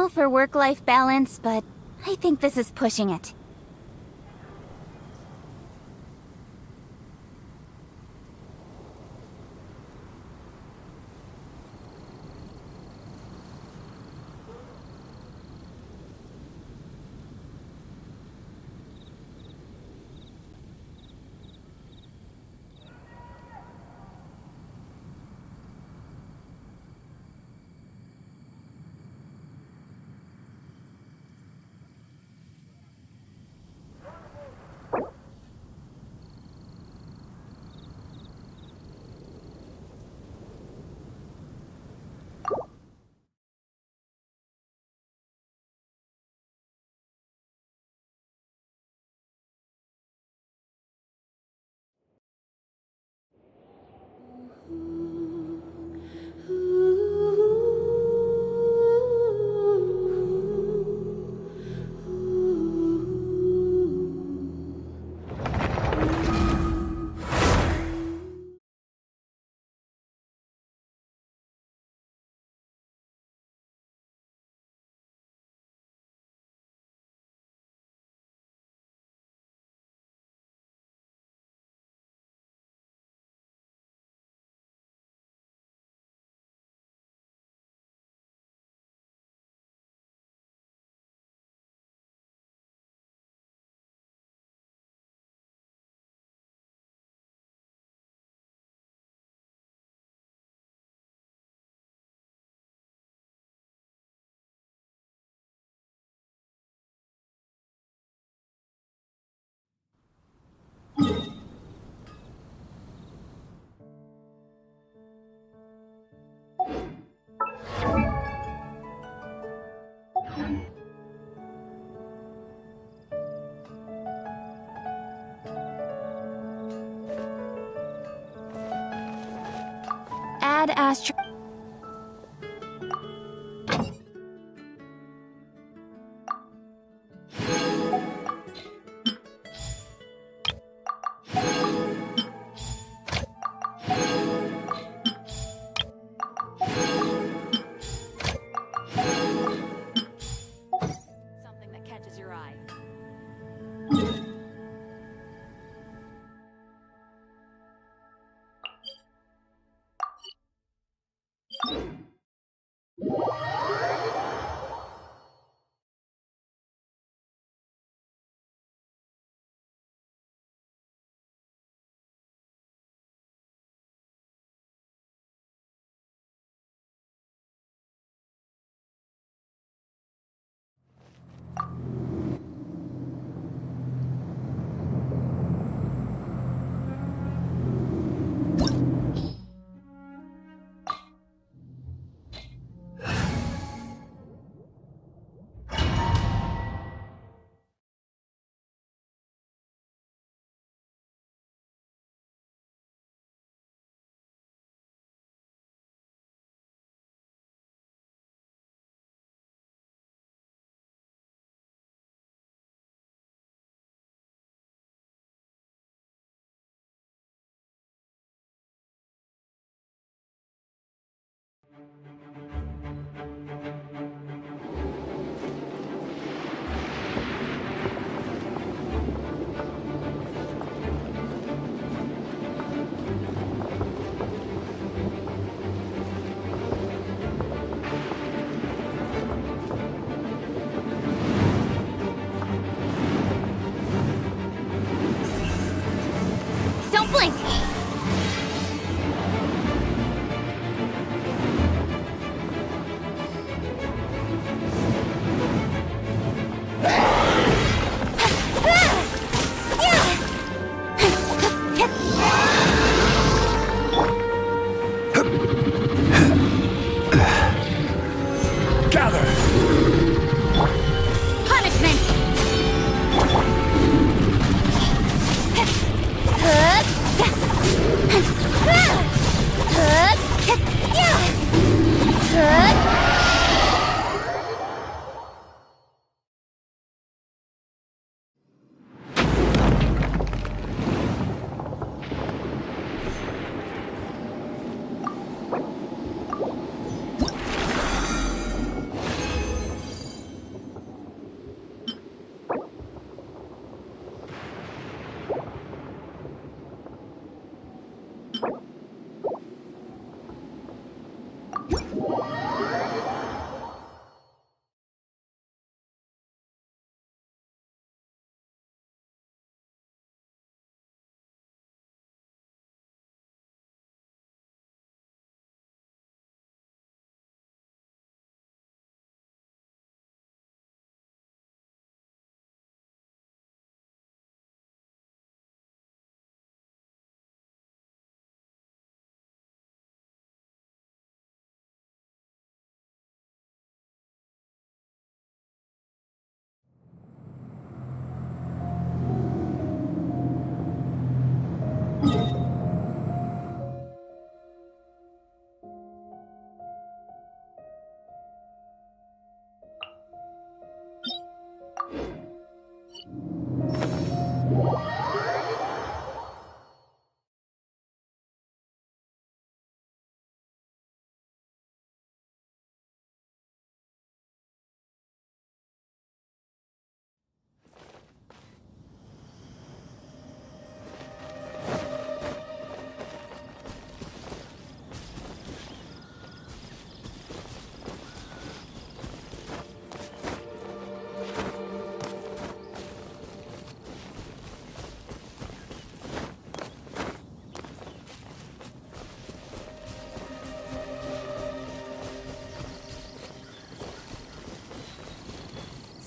all for work-life balance, but I think this is pushing it. Add astro... Something that catches your eye.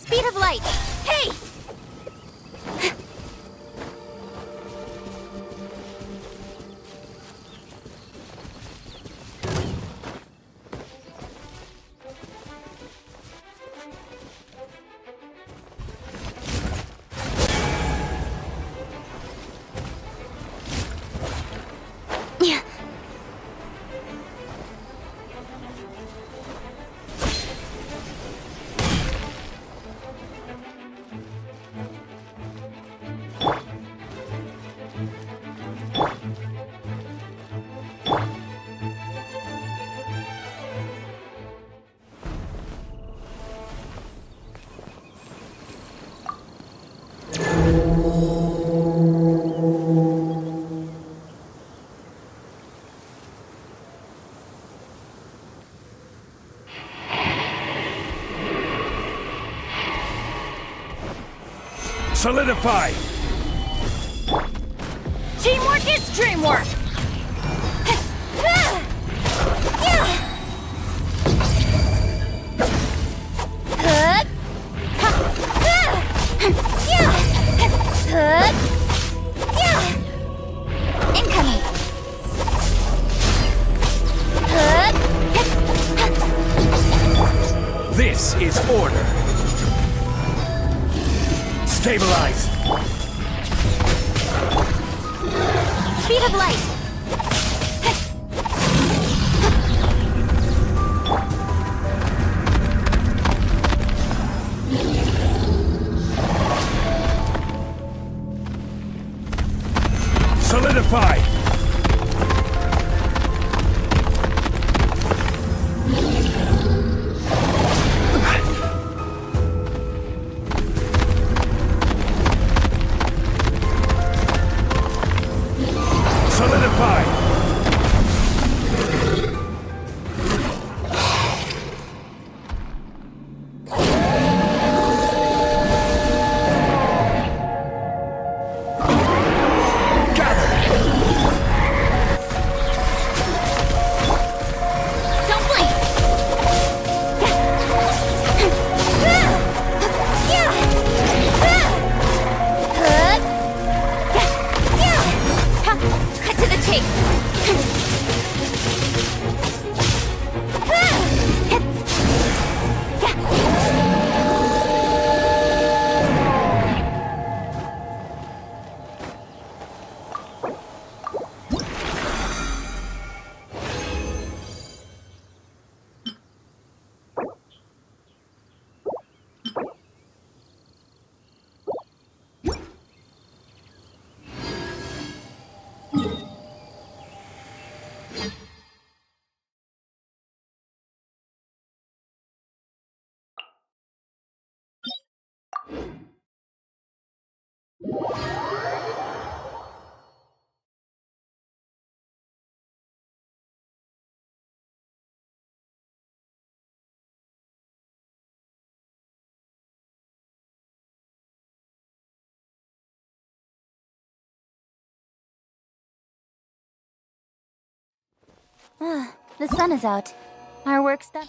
Speed of light! Hey! Solidify! Teamwork is dreamwork! Incoming! This is order! Stabilize! Speed of light! Solidify! Solidify! Don't blink! Cut to the chase! The sun is out. Our work's done.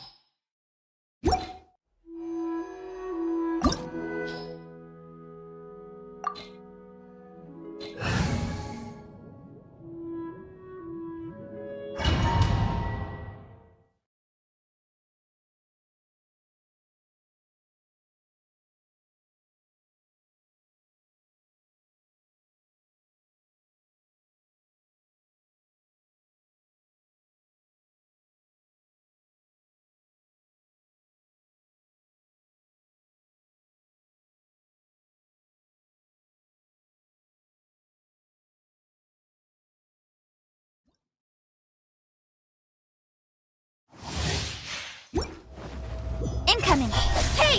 Incoming! Hey!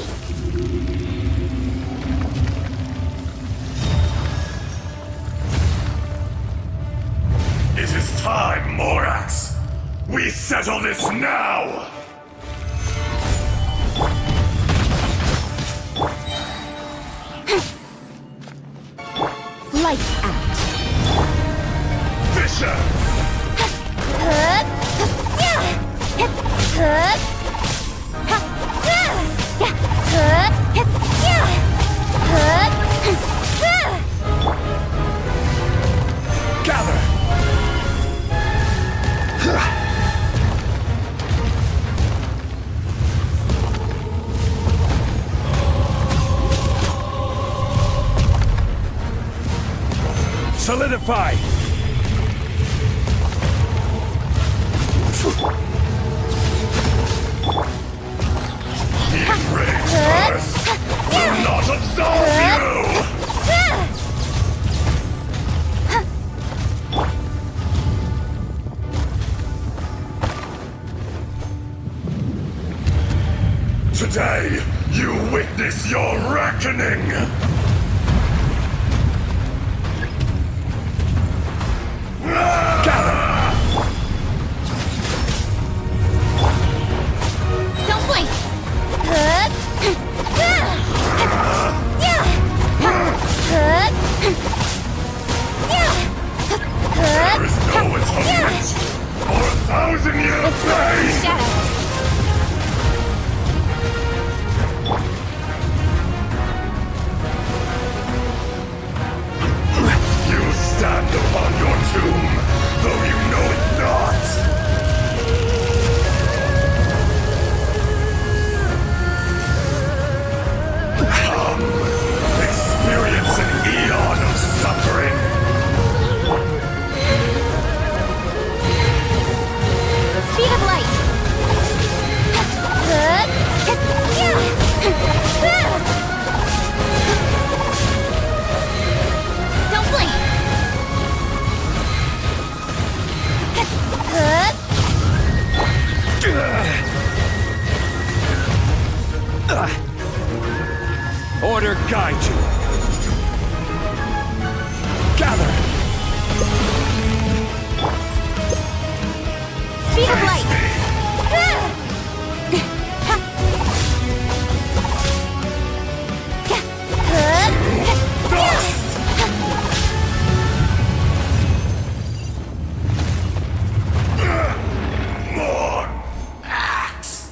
It is time, Morax! We settle this now! Lights out! Bishop! Gather! Solidify! Enraged earth will not absolve you! Today, you witness your reckoning! Don't blink! There is no atonement for 1,000-year pain! Shadow. You stand upon your tomb, though you know it not! Come, experience an eon of suffering! Speed of light! Don't blink! Order guide you! Gather! Speed of light! More axe!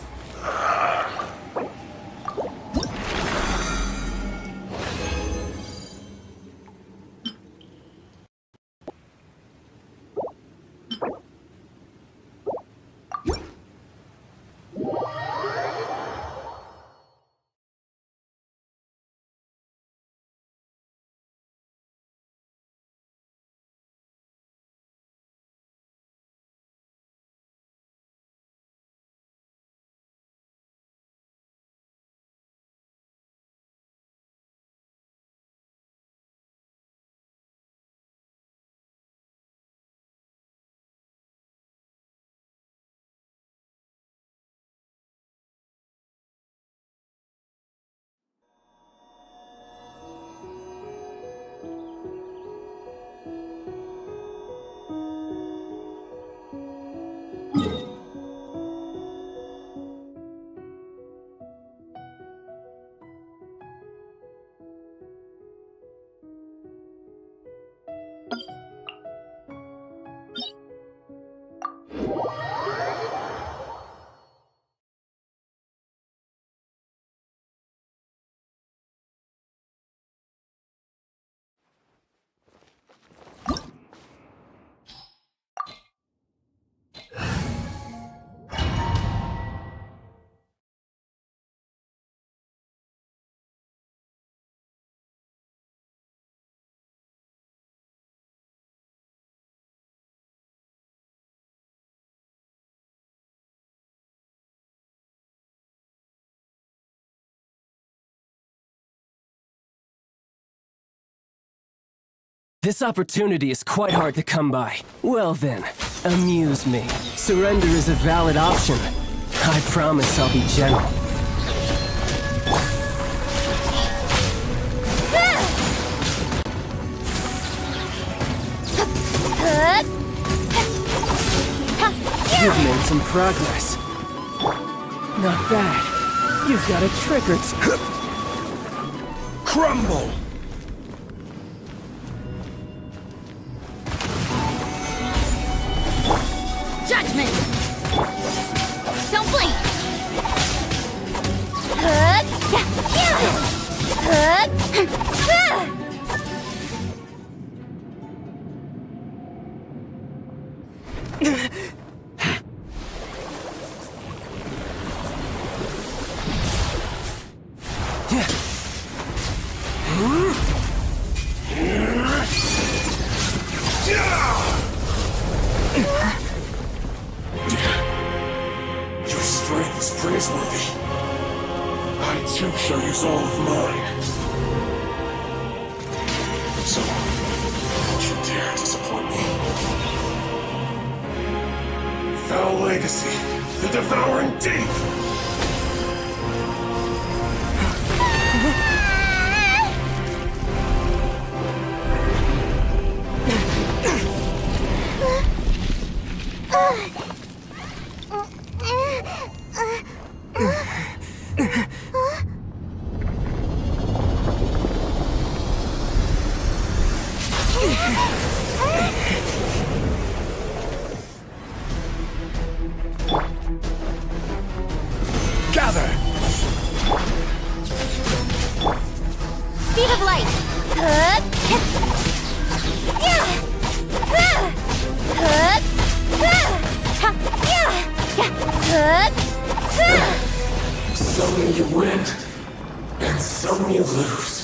This opportunity is quite hard to come by. Well then, amuse me. Surrender is a valid option. I promise I'll be gentle. You've made some progress. Not bad. You've got a trick or two. Crumble! Judgment! Don't blink! strength is praiseworthy. I too shall use all of mine. So, don't you dare disappoint me. Foul legacy, the devouring deep! Gather! Speed of light! Some you win, and some you lose.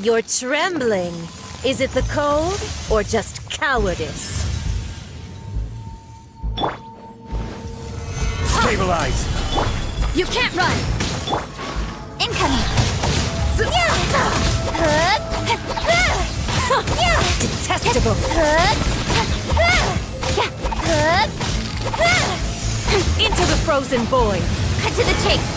You're trembling. Is it the cold or just cowardice? Stabilize! You can't run! Incoming! Detestable. Into the frozen void. Cut to the chase!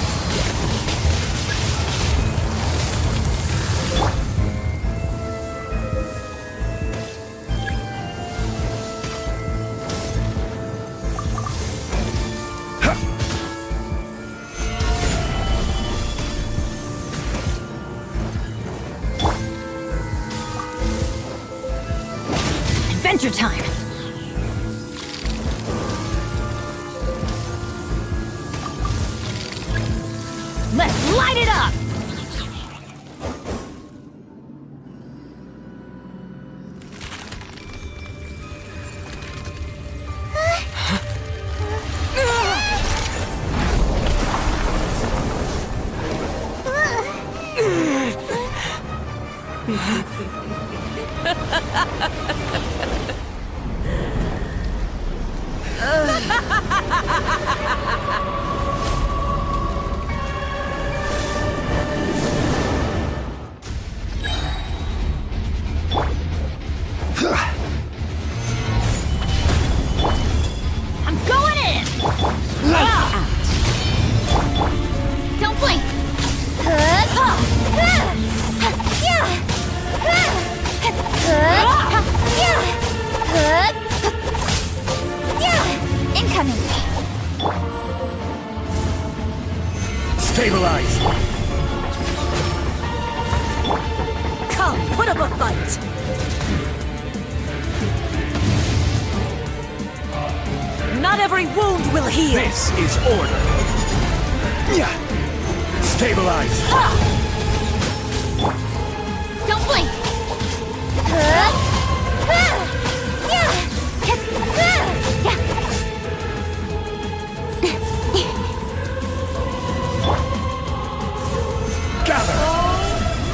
Adventure time! Let's light it up! Not every wound will heal! This is order. Stabilize. Don't blink! Gather.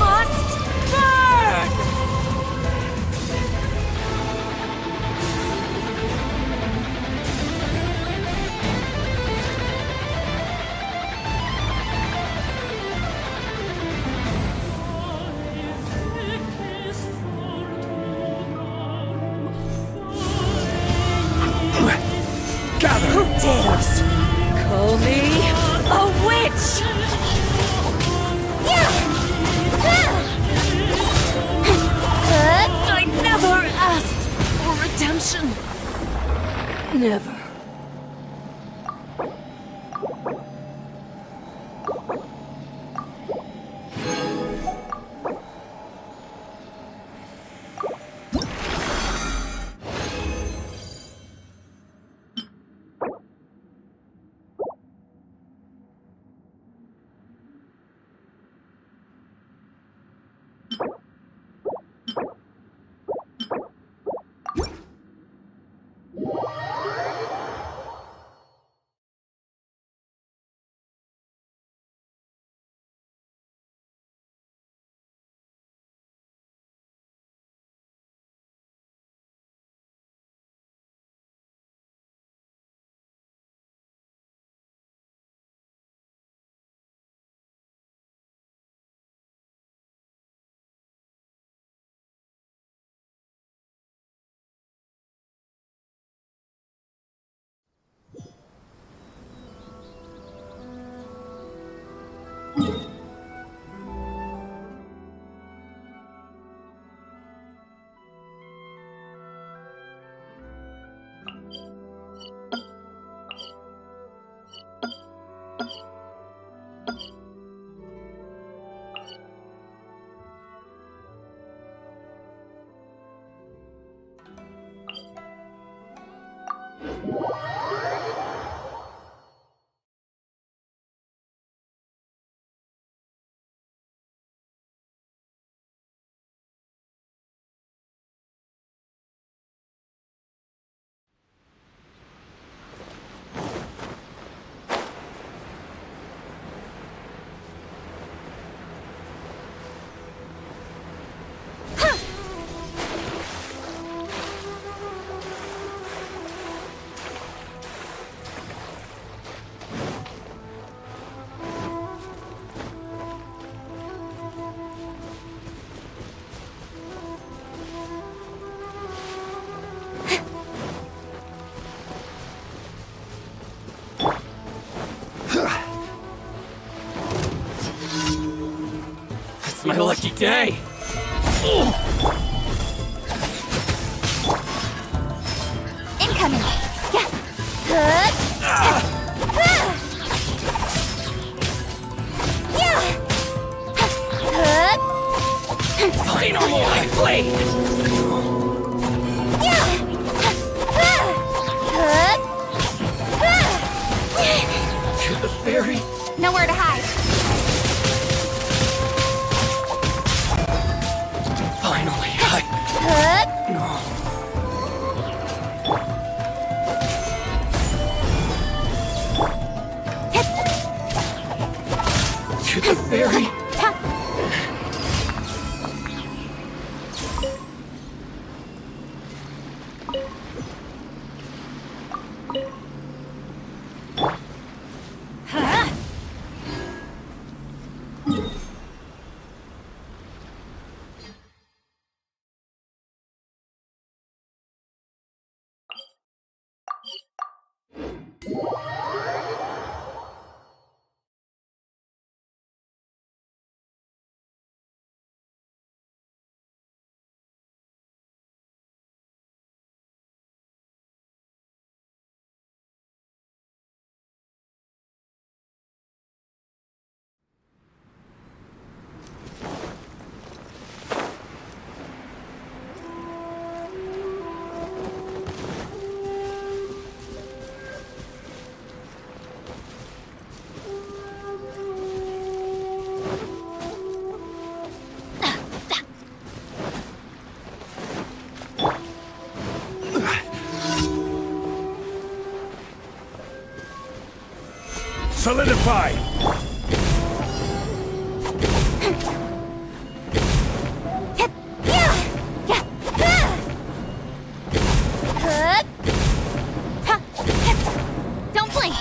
Must burn! Gather. Who dares call me a witch? I never asked for redemption. Never. It's my lucky day. Incoming! Finally, I played. To the ferry. Nowhere to hide. Finally, no. To the ferry. Solidify! Don't blink!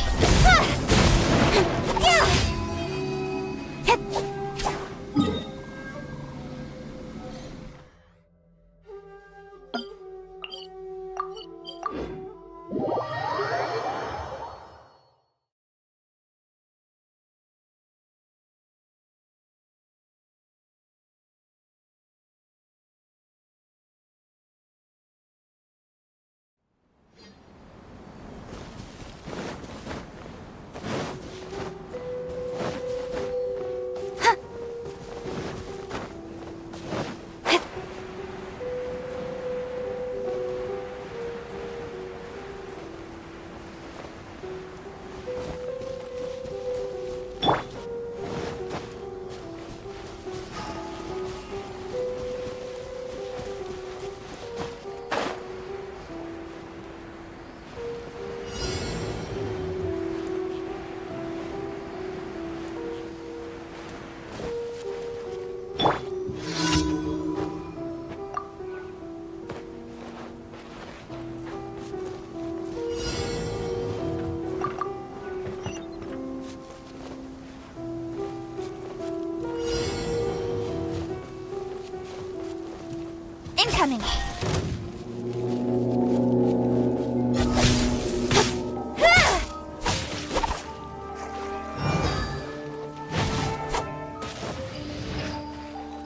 Incoming!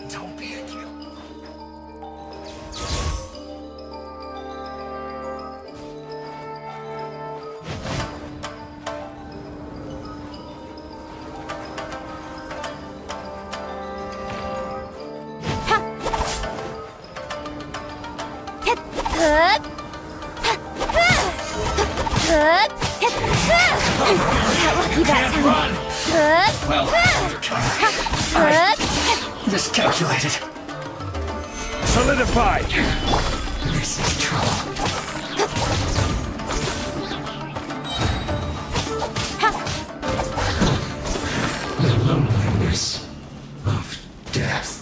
Don't be a kid. Got lucky that Can't time. run! Well, I miscalculated. Solidify! This is trouble. The loneliness of death.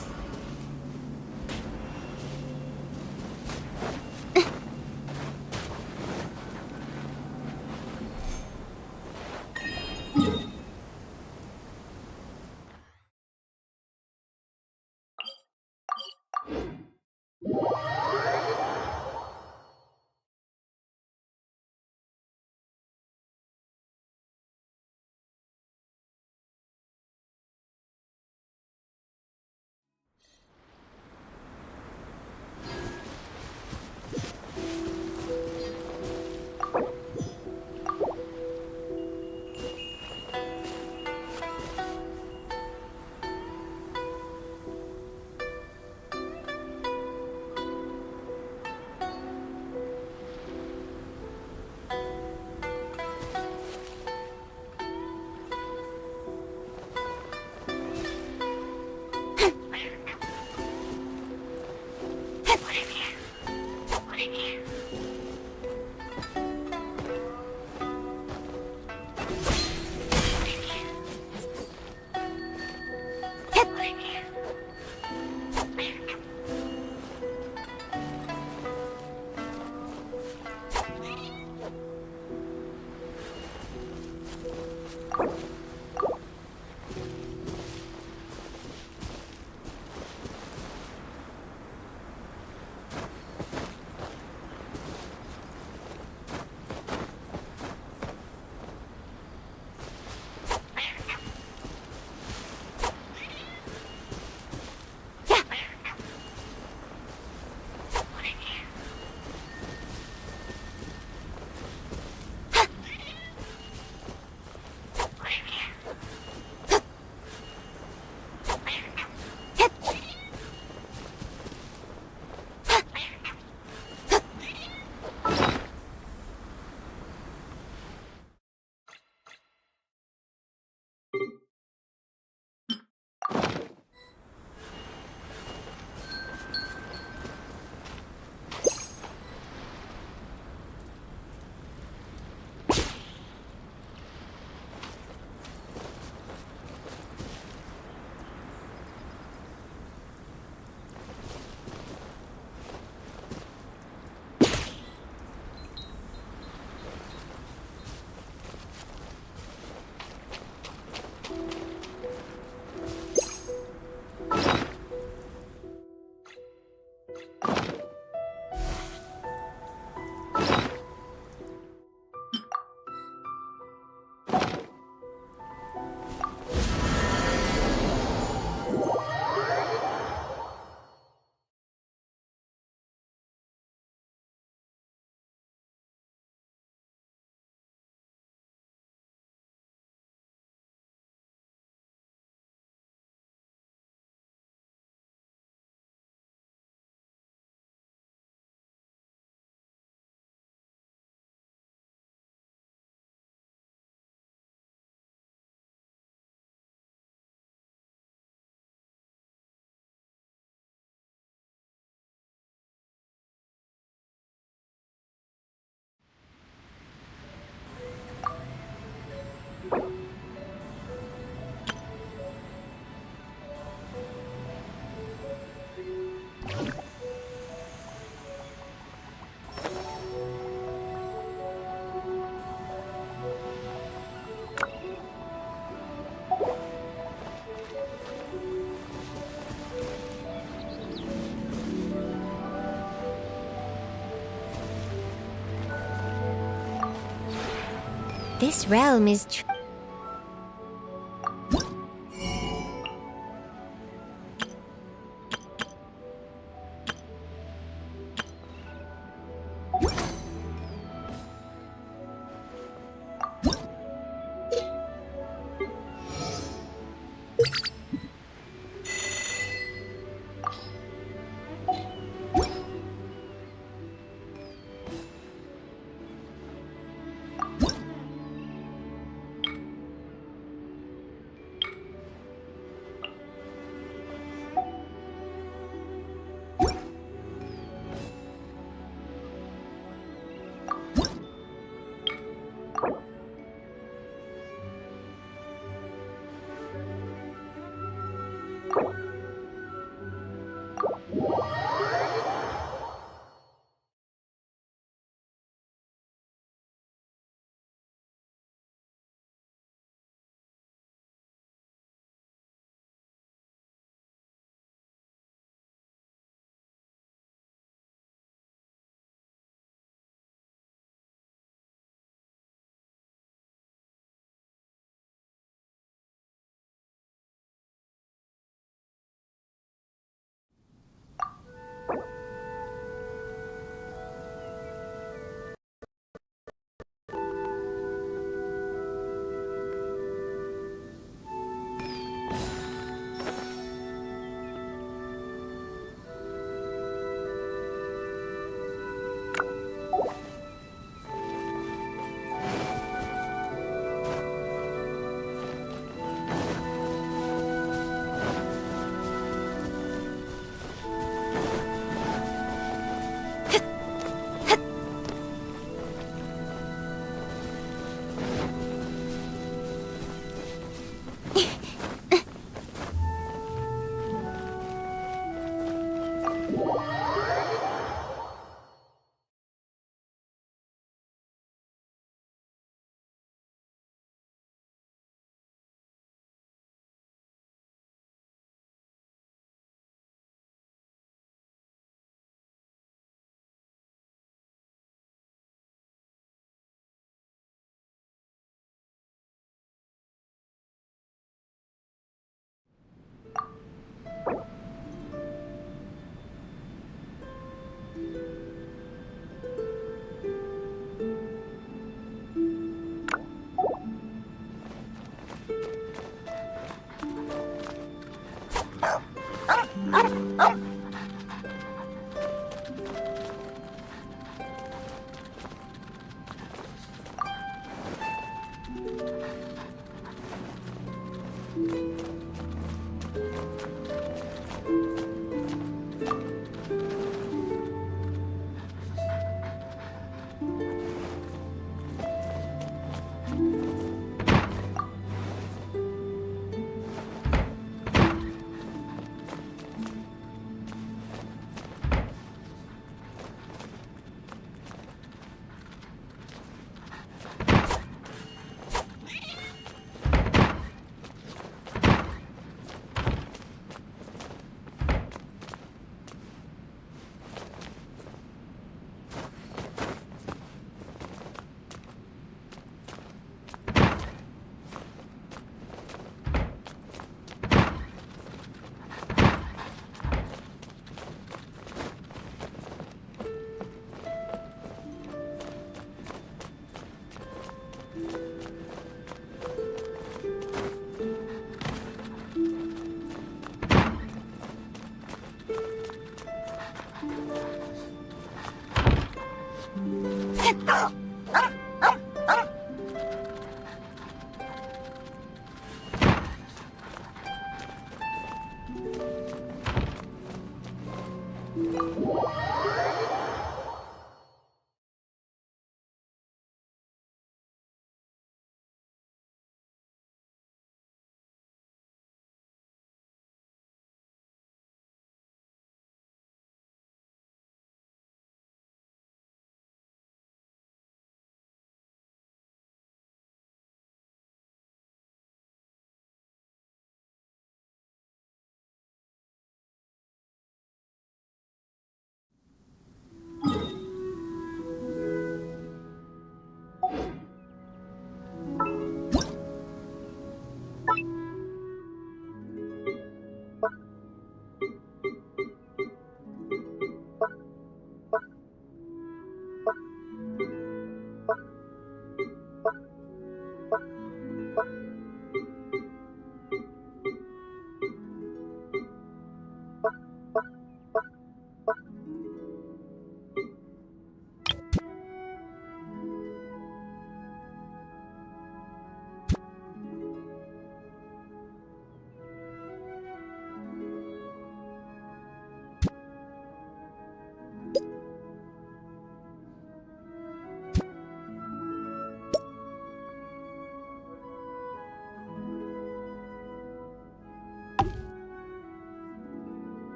This realm is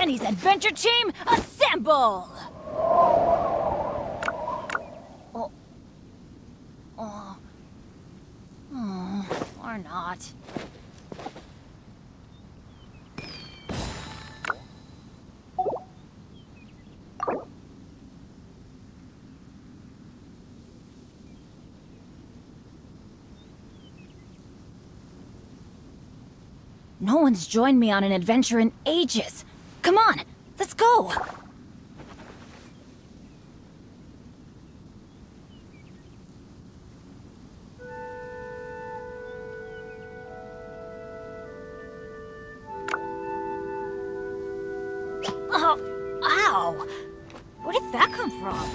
Benny's adventure team, assemble! Or not. No one's joined me on an adventure in ages. Come on, let's go! Oh, ow! Where did that come from?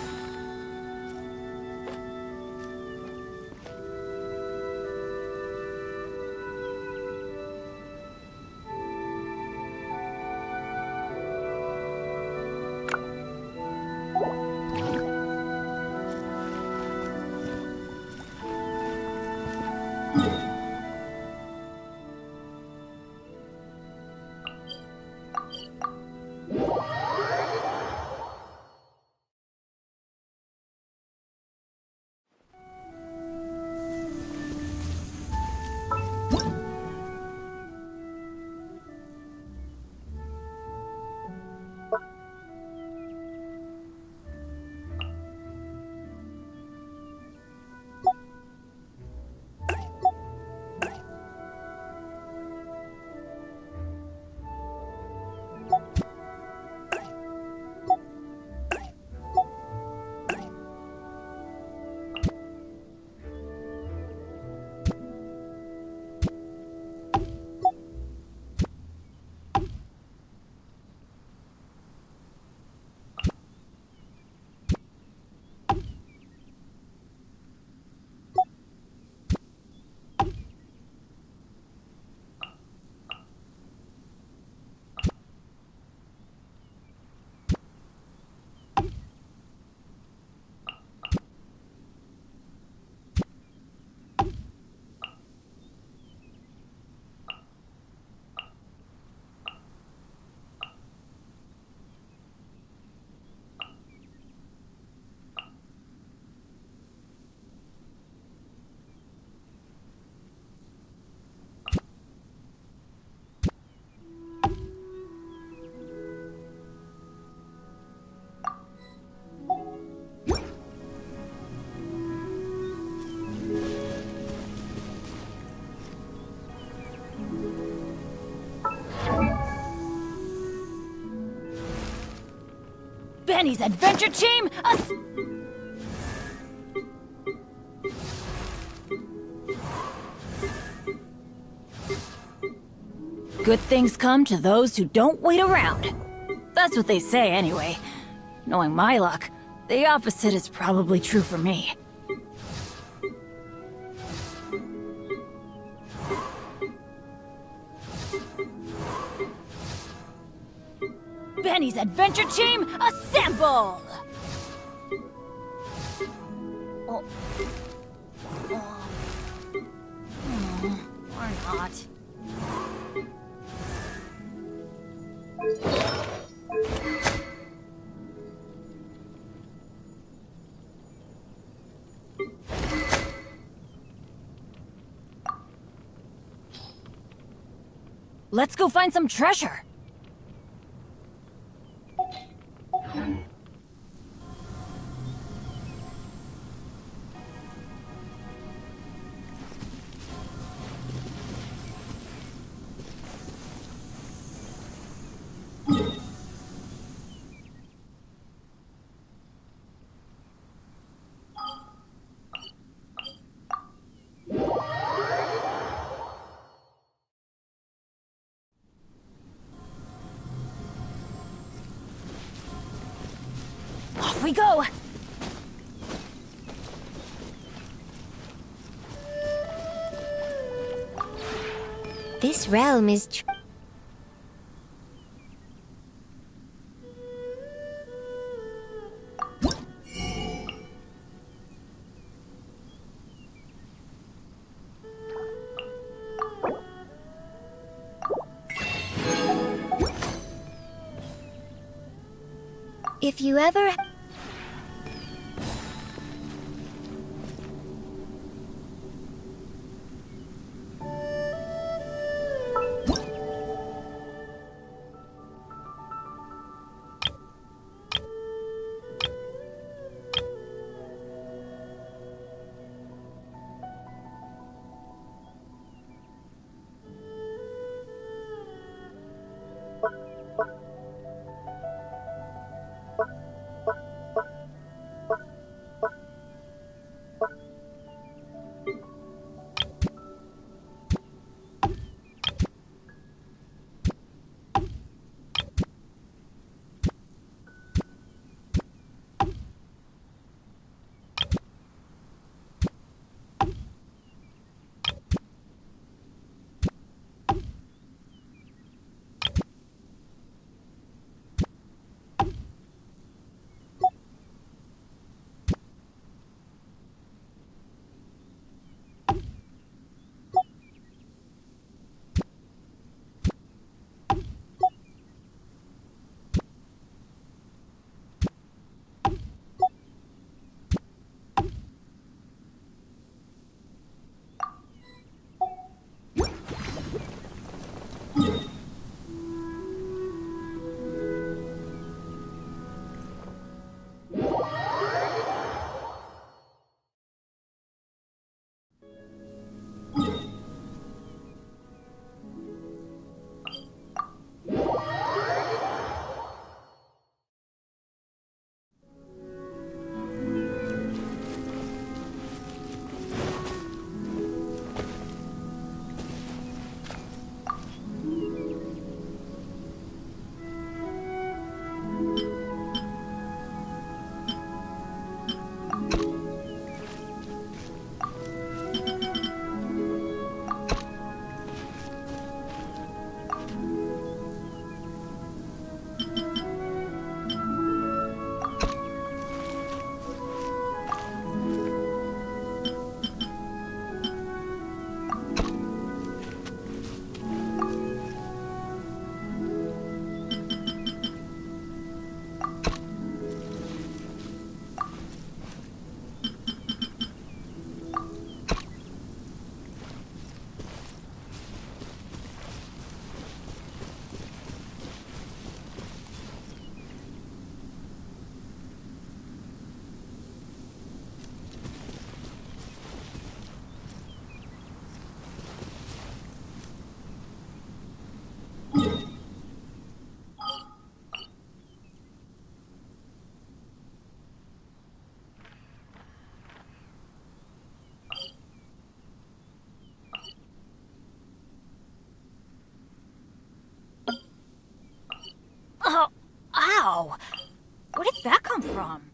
Benny's adventure team, good things come to those who don't wait around. That's what they say anyway. Knowing my luck, the opposite is probably true for me. Benny's adventure team, assemble! Or not. Let's go find some treasure. Off we go! This realm is If you ever... Oh, ow! Where did that come from?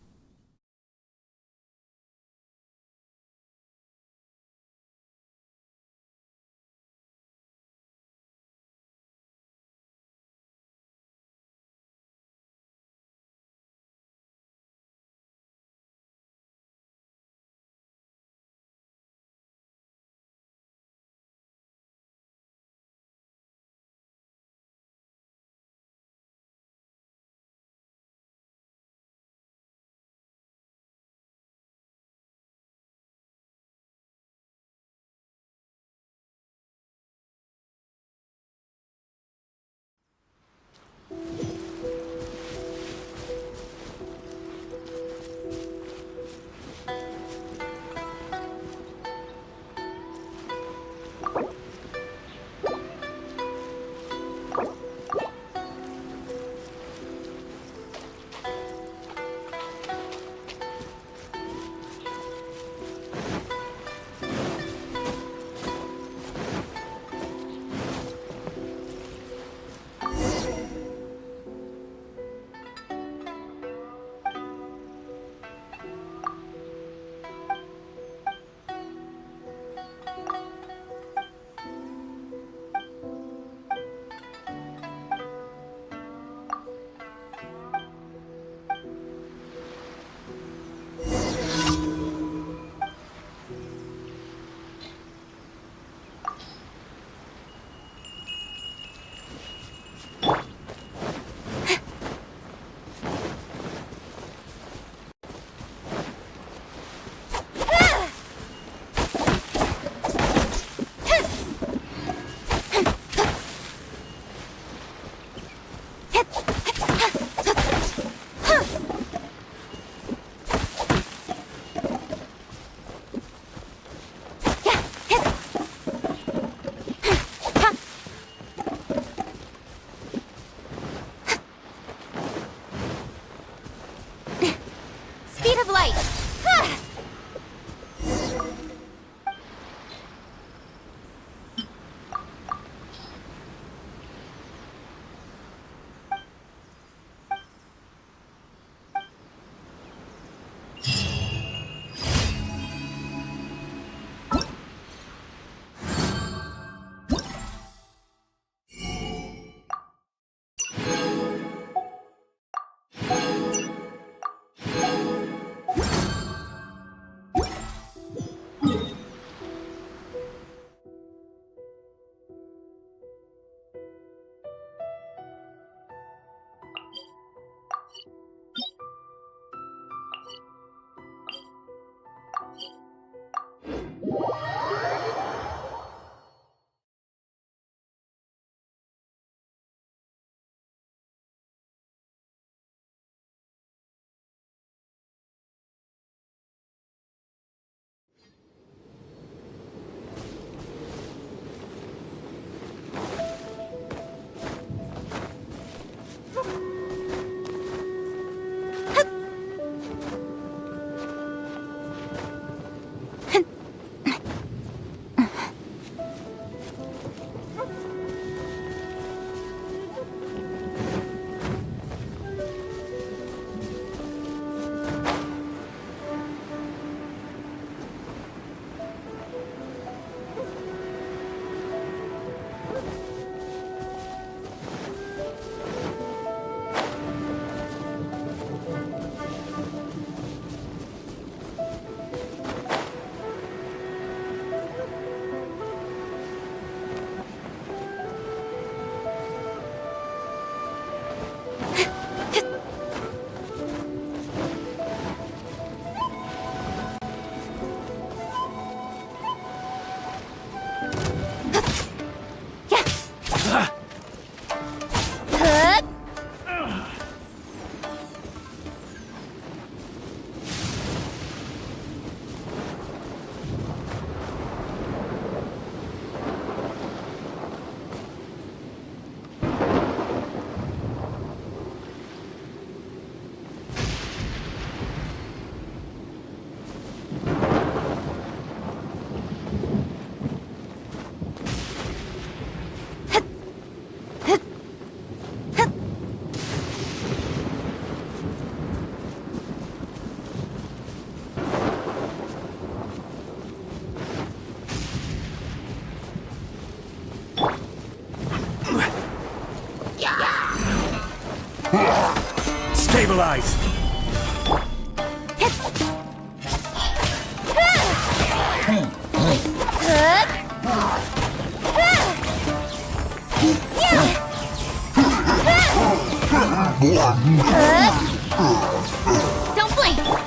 Stabilize! Don't blink!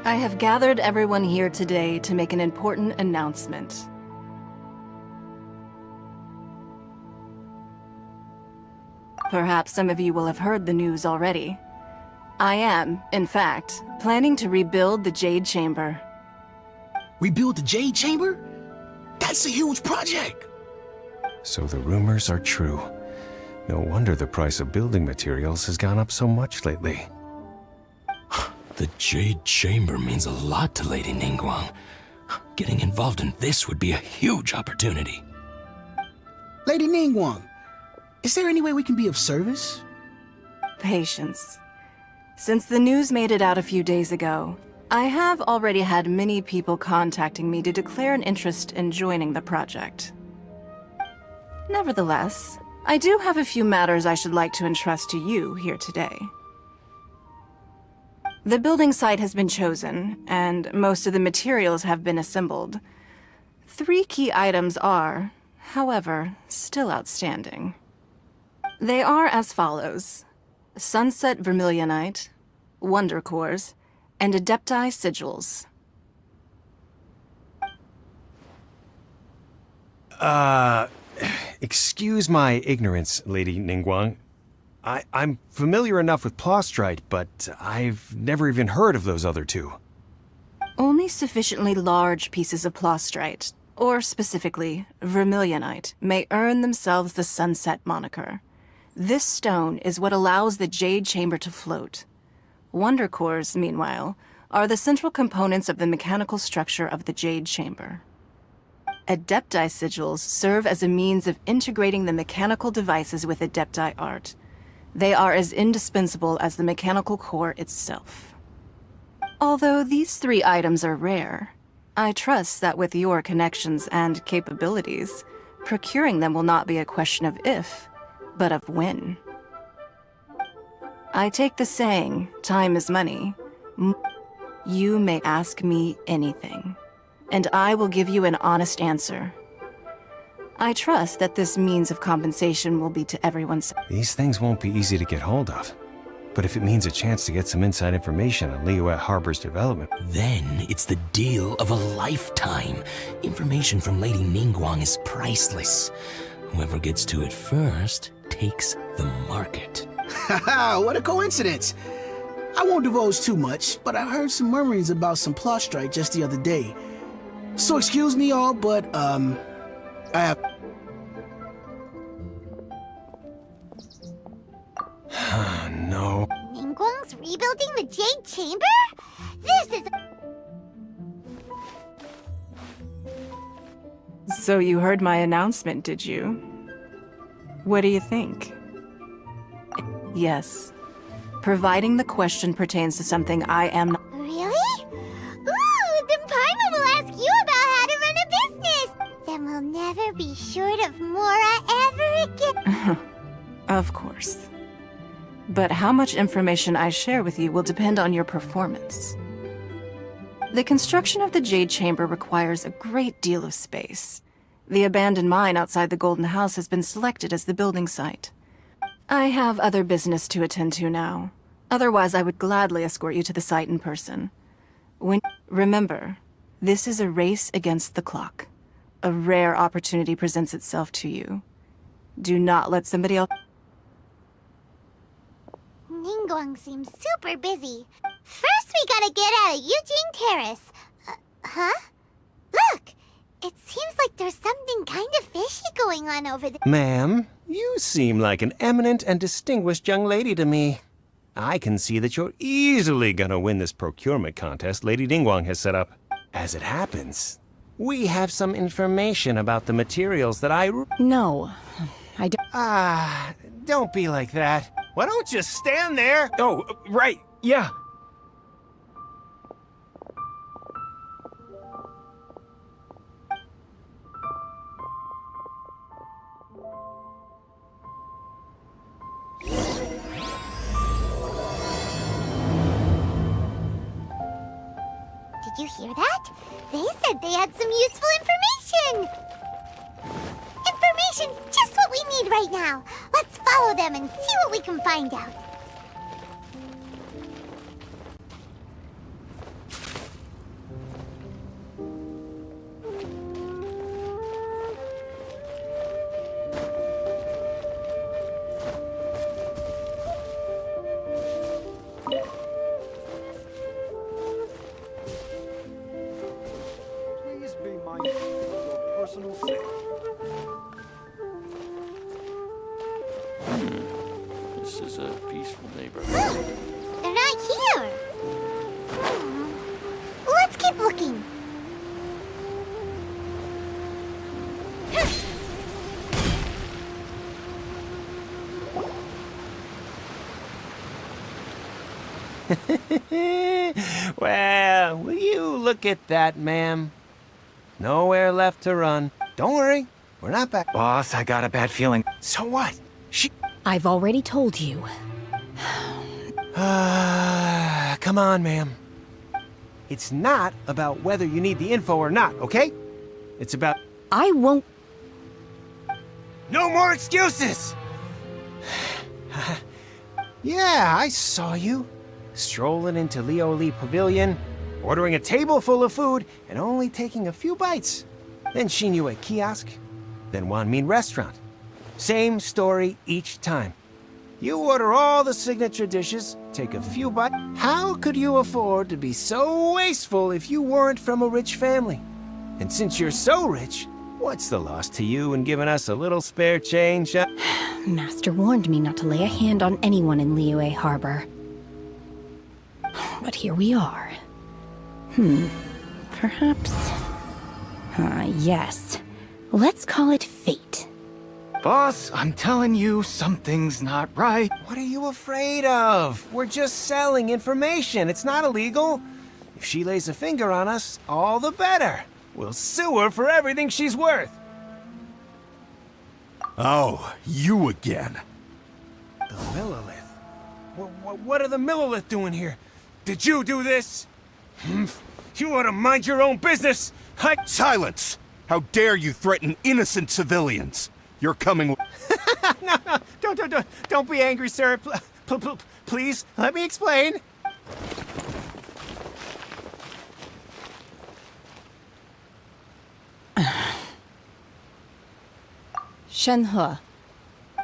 I have gathered everyone here today to make an important announcement. Perhaps some of you will have heard the news already. I am, in fact, planning to rebuild the Jade Chamber. Rebuild the Jade Chamber? That's a huge project! So the rumors are true. No wonder the price of building materials has gone up so much lately. The Jade Chamber means a lot to Lady Ningguang. Getting involved in this would be a huge opportunity. Lady Ningguang, is there any way we can be of service? Patience. Since the news made it out a few days ago, I have already had many people contacting me to declare an interest in joining the project. Nevertheless, I do have a few matters I should like to entrust to you here today. The building site has been chosen, and most of the materials have been assembled. 3 key items are, however, still outstanding. They are as follows: Sunset Vermilionite, Wonder Cores, and Adepti Sigils. Excuse my ignorance, Lady Ningguang. I'm familiar enough with Plostrite, but I've never even heard of those other 2. Only sufficiently large pieces of Plostrite, or specifically Vermilionite, may earn themselves the Sunset moniker. This stone is what allows the Jade Chamber to float. Wonder Cores, meanwhile, are the central components of the mechanical structure of the Jade Chamber. Adepti Sigils serve as a means of integrating the mechanical devices with Adepti art. They are as indispensable as the mechanical core itself. Although these 3 items are rare, I trust that with your connections and capabilities, procuring them will not be a question of if, but of when. I take the saying, time is money. You may ask me anything, and I will give you an honest answer. I trust that this means of compensation will be to everyone's. These things won't be easy to get hold of. But if it means a chance to get some inside information on Liyuet Harbor's development... Then it's the deal of a lifetime. Information from Lady Ningguang is priceless. Whoever gets to it first takes the market. Haha, what a coincidence! I won't divulge too much, but I heard some murmurings about some Plostrite just the other day. So excuse me all, but, I have... No. Ningguang's rebuilding the Jade Chamber? This is... So you heard my announcement, did you? What do you think? Yes. Providing the question pertains to something I am not... Really? Ooh, then Paimon will ask you about how to run a business! Then we'll never be short of Mora ever again. Of course. But how much information I share with you will depend on your performance. The construction of the Jade Chamber requires a great deal of space. The abandoned mine outside the Golden House has been selected as the building site. I have other business to attend to now. Otherwise, I would gladly escort you to the site in person. Remember, this is a race against the clock. A rare opportunity presents itself to you. Do not let somebody else... Ningguang seems super busy. First we gotta get out of Eugene Terrace. Huh? Look! It seems like there's something kind of fishy going on over there. Ma'am, you seem like an eminent and distinguished young lady to me. I can see that you're easily gonna win this procurement contest Lady Ningguang has set up. As it happens, we have some information about the materials that No, I don't. Don't be like that. Why don't you stand there? Oh, right, yeah. Did you hear that? They said they had some useful information! Information's just what we need right now. Let's follow them and see what we can find out. This is a peaceful neighborhood. They're not here. Let's keep looking. Well, will you look at that, ma'am? Nowhere left to run. Don't worry, we're not back. Boss, I got a bad feeling. So what? I've already told you. Come on, ma'am. It's not about whether you need the info or not, okay? It's about... I won't. No more excuses! Yeah, I saw you. Strolling into Leo Lee Pavilion, ordering a table full of food, and only taking a few bites. Then Shinyu at kiosk, then Wanmin restaurant. Same story each time. You order all the signature dishes, take a few bites. How could you afford to be so wasteful if you weren't from a rich family? And since you're so rich, what's the loss to you in giving us a little spare change? Master warned me not to lay a hand on anyone in Liyue Harbor. But here we are. Perhaps... yes. Let's call it fate. Boss, I'm telling you, something's not right. What are you afraid of? We're just selling information. It's not illegal. If she lays a finger on us, all the better. We'll sue her for everything she's worth. Oh, you again. The Millilith? What are the Millilith doing here? Did you do this? You ought to mind your own business. Silence! How dare you threaten innocent civilians? You're coming. No, don't be angry, sir. Please, let me explain. Shenhe.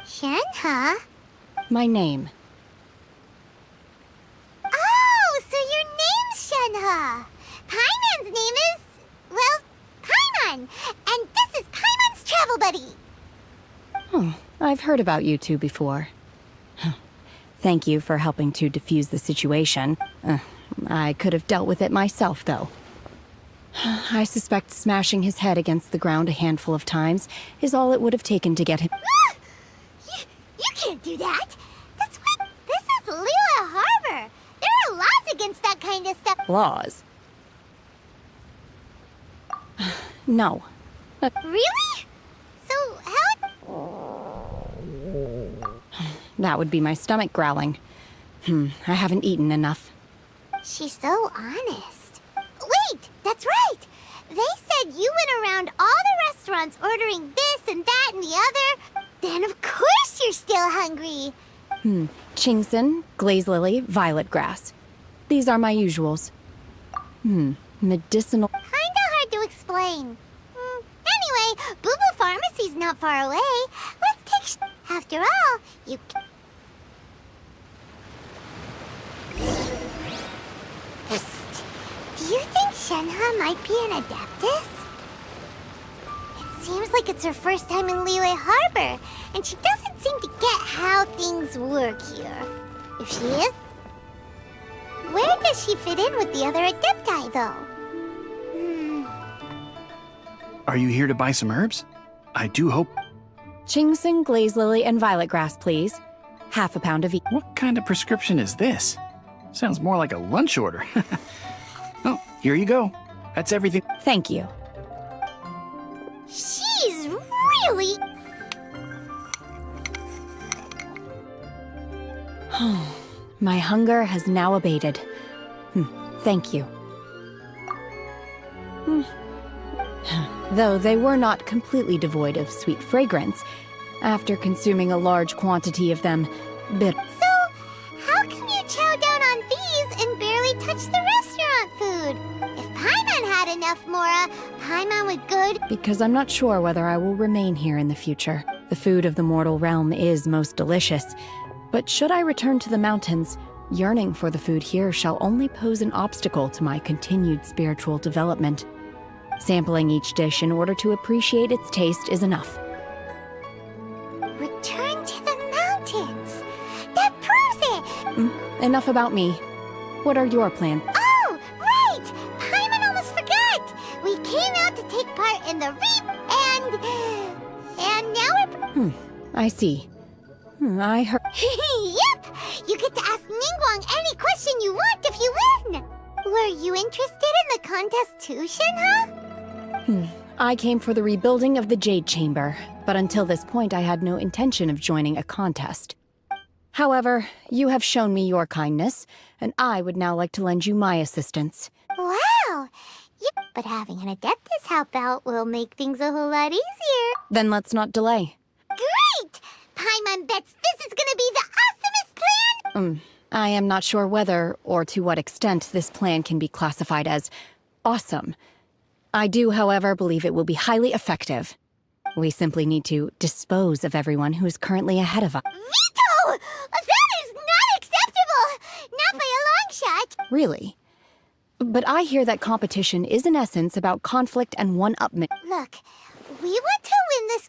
Shenhe? My name. Oh, so your name's Shenhe. Paimon's name is, well, Paimon. And this is Paimon's travel buddy. I've heard about you two before. Thank you for helping to defuse the situation. I could have dealt with it myself, though. I suspect smashing his head against the ground a handful of times is all it would have taken to get him. You can't do that. That's what. This is Liyue Harbor. There are laws against that kind of stuff. Laws? No. Really? So how? That would be my stomach growling. I haven't eaten enough. She's so honest. Wait, that's right. They said you went around all the restaurants ordering this and that and the other. Then of course you're still hungry. Chingson, glaze lily, violet grass. These are my usuals. Medicinal. Kinda hard to explain. Anyway, Boo Boo Pharmacy's not far away. Let's take after all, you... Psst. Do you think Shenhe might be an Adeptus? It seems like it's her first time in Liyue Harbor, and she doesn't seem to get how things work here. If she is... Where does she fit in with the other Adepti, though? Are you here to buy some herbs? I do hope... Chingson, glaze lily, and violet grass, please. Half a pound of each. What kind of prescription is this? Sounds more like a lunch order. Oh, here you go. That's everything. Thank you. She's really... My hunger has now abated. Thank you. Though they were not completely devoid of sweet fragrance, after consuming a large quantity of them, bitter. So, how come you chow down on these and barely touch the restaurant food? If Paimon had enough Mora, Paimon would good... Because I'm not sure whether I will remain here in the future. The food of the mortal realm is most delicious, but should I return to the mountains, yearning for the food here shall only pose an obstacle to my continued spiritual development. Sampling each dish in order to appreciate its taste is enough. Return to the mountains. That proves it. Enough about me. What are your plans? Oh, right! Paimon almost forgot! We came out to take part in the and now we're... I see. I heard... Yep! You get to ask Ningguang any question you want if you win! Were you interested in the contest too, Shinha? I came for the rebuilding of the Jade Chamber, but until this point I had no intention of joining a contest. However, you have shown me your kindness, and I would now like to lend you my assistance. Wow! Yep, but having an Adeptus help out will make things a whole lot easier. Then let's not delay. Great! Paimon bets this is gonna be the awesomest plan! I am not sure whether, or to what extent, this plan can be classified as awesome. I do, however, believe it will be highly effective. We simply need to dispose of everyone who is currently ahead of us. Veto! That is not acceptable! Not by a long shot! Really? But I hear that competition is in essence about conflict and one-upment. Look, we want to win this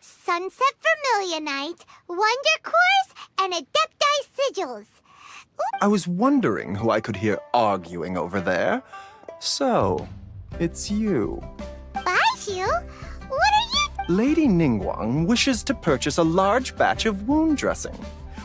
Sunset Vermilionite, Wonder Cores, and Adepti Sigils. I was wondering who I could hear arguing over there. So, it's you. Baishu? What are you... Lady Ningguang wishes to purchase a large batch of wound dressing.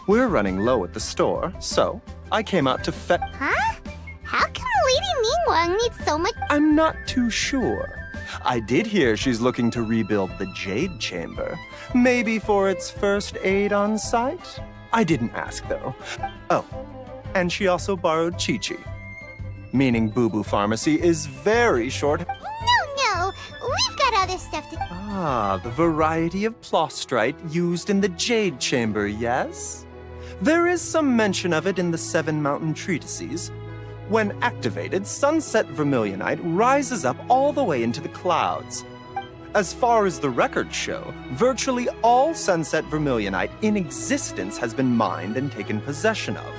We're running low at the store, so I came out to Huh? How come Lady Ningguang needs so much... I'm not too sure. I did hear she's looking to rebuild the Jade Chamber. Maybe for its first aid on site? I didn't ask, though. Oh, and she also borrowed Chi-Chi. Meaning Boo Boo Pharmacy is very short... No, we've got other stuff to... Ah, the variety of plostrite used in the Jade Chamber, yes? There is some mention of it in the Seven Mountain Treatises. When activated, Sunset Vermilionite rises up all the way into the clouds. As far as the records show, virtually all Sunset Vermilionite in existence has been mined and taken possession of.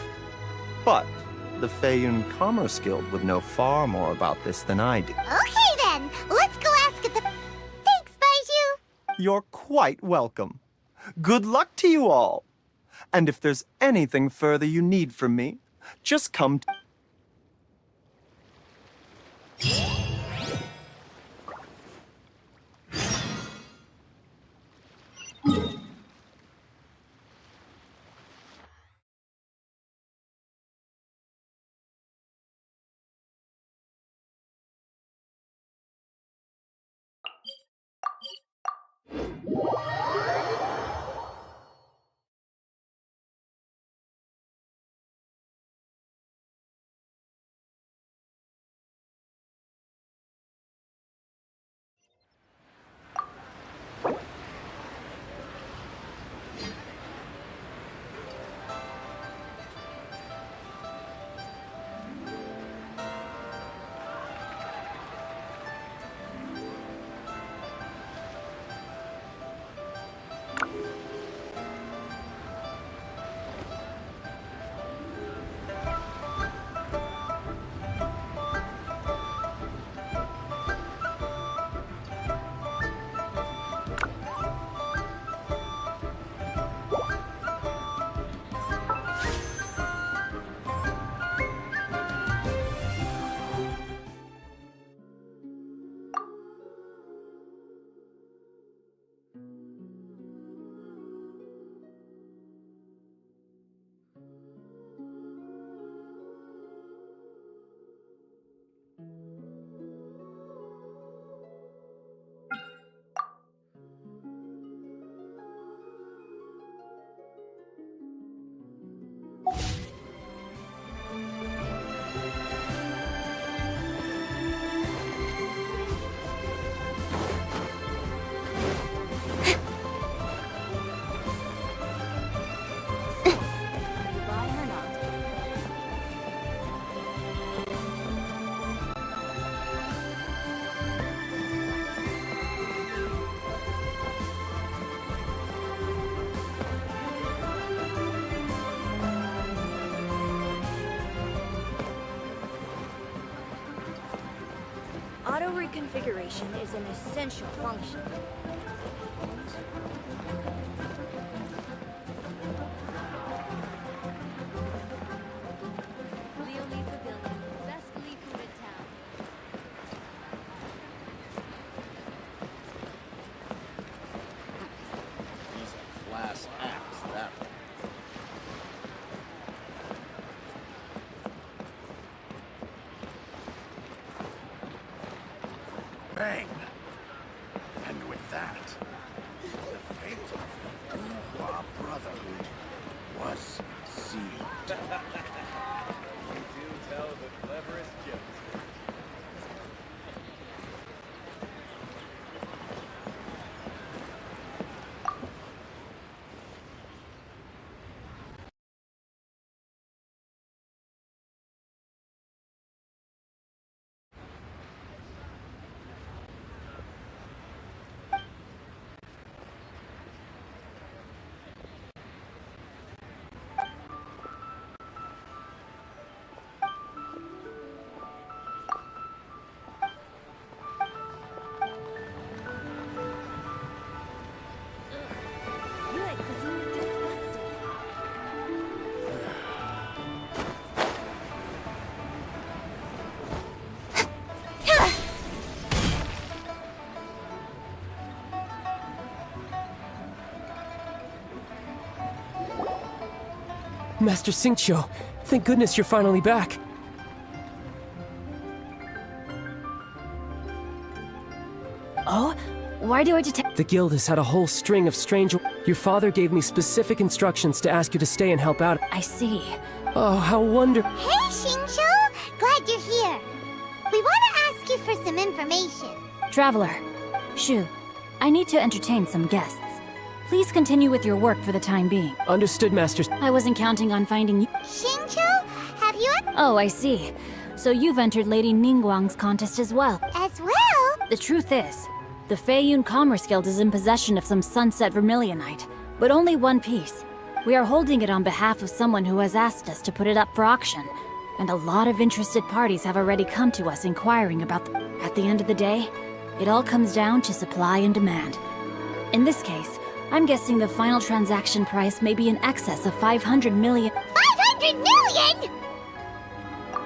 But the Feiyun Commerce Guild would know far more about this than I do. Okay then, let's go ask at the... Thanks, Baiju! You're quite welcome. Good luck to you all. And if there's anything further you need from me, just come to... Auto reconfiguration is an essential function. He's a class act, that one. Bang! And with that, the fate of the Bourgeois Brotherhood was sealed. You do tell the cleverest jokes. Master Xingqiu, thank goodness you're finally back. Oh? Why do I detect— The guild has had a whole string of strange— Your father gave me specific instructions to ask you to stay and help out. I see. Oh, how wonderful. Hey, Xingqiu! Glad you're here. We want to ask you for some information. Traveler. Shu, I need to entertain some guests. Please continue with your work for the time being. Understood, Master. I wasn't counting on finding you. Xingqiu, have you... Oh, I see. So you've entered Lady Ningguang's contest as well. As well? The truth is, the Feiyun Commerce Guild is in possession of some sunset vermilionite, but only one piece. We are holding it on behalf of someone who has asked us to put it up for auction, and a lot of interested parties have already come to us inquiring about At the end of the day, it all comes down to supply and demand. In this case, I'm guessing the final transaction price may be in excess of 500 million. 500 million?!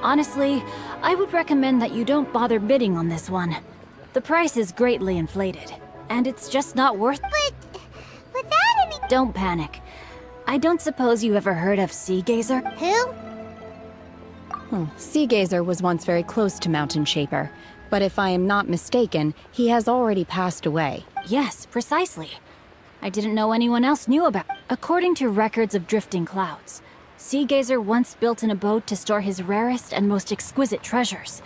Honestly, I would recommend that you don't bother bidding on this one. The price is greatly inflated, and it's just not worth— But without any— Don't panic. I don't suppose you ever heard of Sea Gazer? Who? Sea Gazer was once very close to Mountain Shaper, but if I am not mistaken, he has already passed away. Yes, precisely. I didn't know anyone else knew about— According to records of drifting clouds, Sea Gazer once built an abode to store his rarest and most exquisite treasures,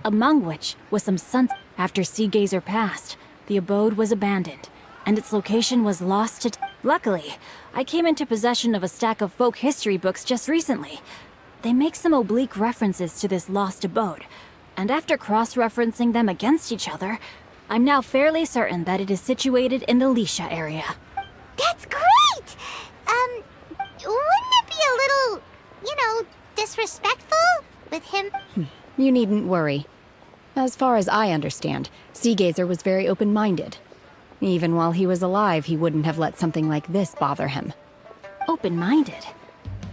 among which was some sun— After Sea Gazer passed, the abode was abandoned, and its location was lost to— Luckily, I came into possession of a stack of folk history books just recently. They make some oblique references to this lost abode, and after cross-referencing them against each other, I'm now fairly certain that it is situated in the Lisha area. That's great! Wouldn't it be a little, disrespectful with him? You needn't worry. As far as I understand, Sea Gazer was very open-minded. Even while he was alive, he wouldn't have let something like this bother him. Open-minded?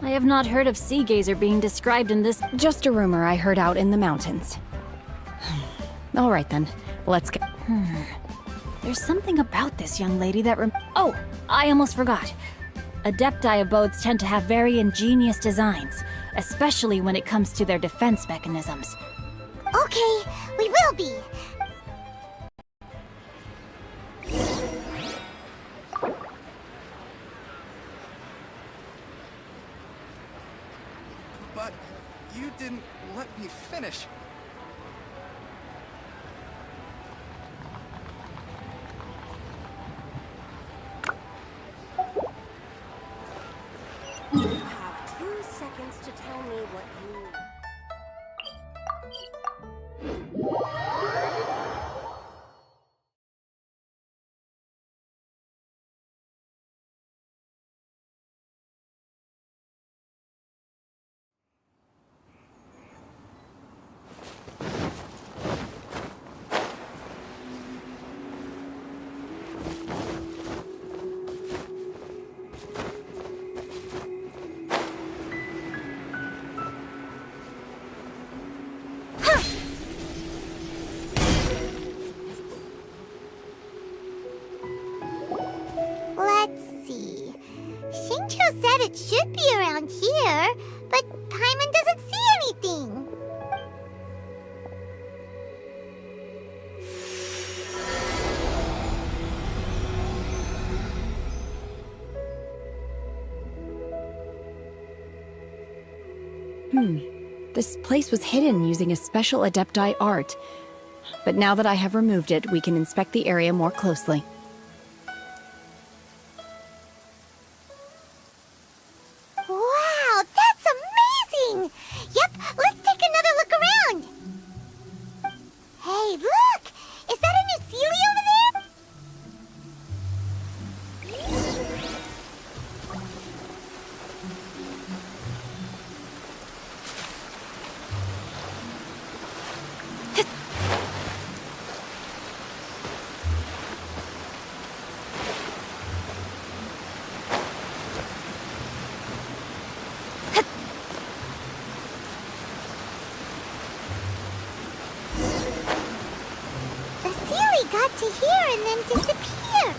I have not heard of Sea Gazer being described in this— Just a rumor I heard out in the mountains. All right then, let's go. There's something about this young lady that Oh, I almost forgot. Adepti abodes tend to have very ingenious designs, especially when it comes to their defense mechanisms. Okay, we will be. But you didn't let me finish. You have 2 seconds to tell me what you need. Let's see. Shincho said it should be around here, but Paimon doesn't see anything. This place was hidden using a special Adepti art. But now that I have removed it, we can inspect the area more closely. Wow, that's amazing! Yep, let's take another look around. Hey, look! Is that a new Sealy over there? The Sealy got to here and then disappeared.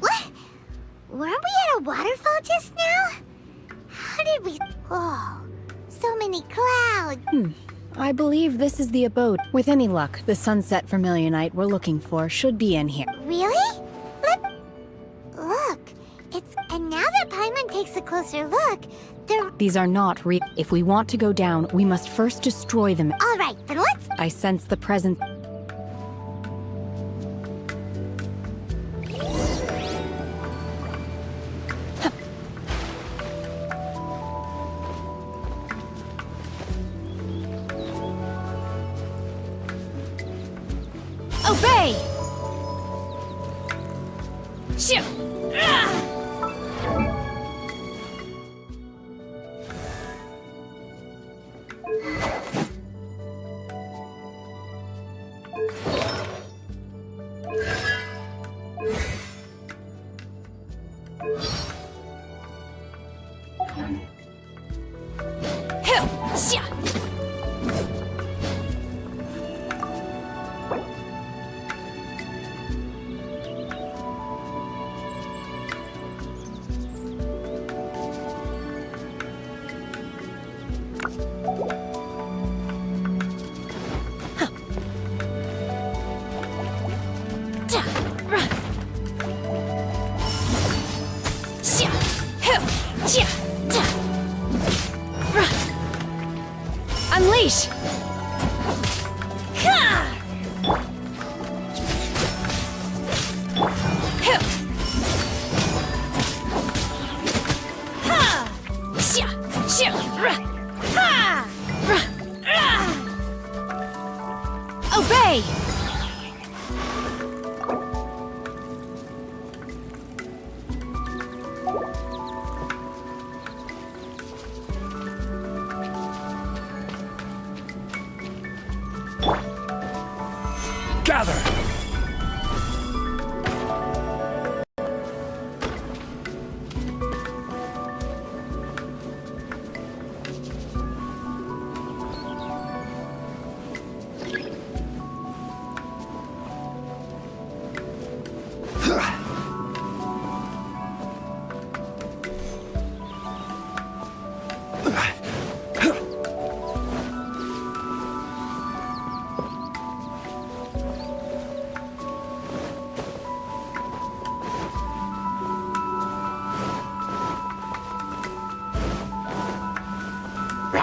What? Weren't we at a waterfall just now? How did we... Oh, so many clouds. I believe this is the abode. With any luck, the sunset vermilionite we're looking for should be in here. Really? Look, it's... And now that Paimon takes a closer look, they're... These are not real. If we want to go down, we must first destroy them. Alright, then let's... I sense the presence... Obey! Shoo! Unleash! Obey! Gather!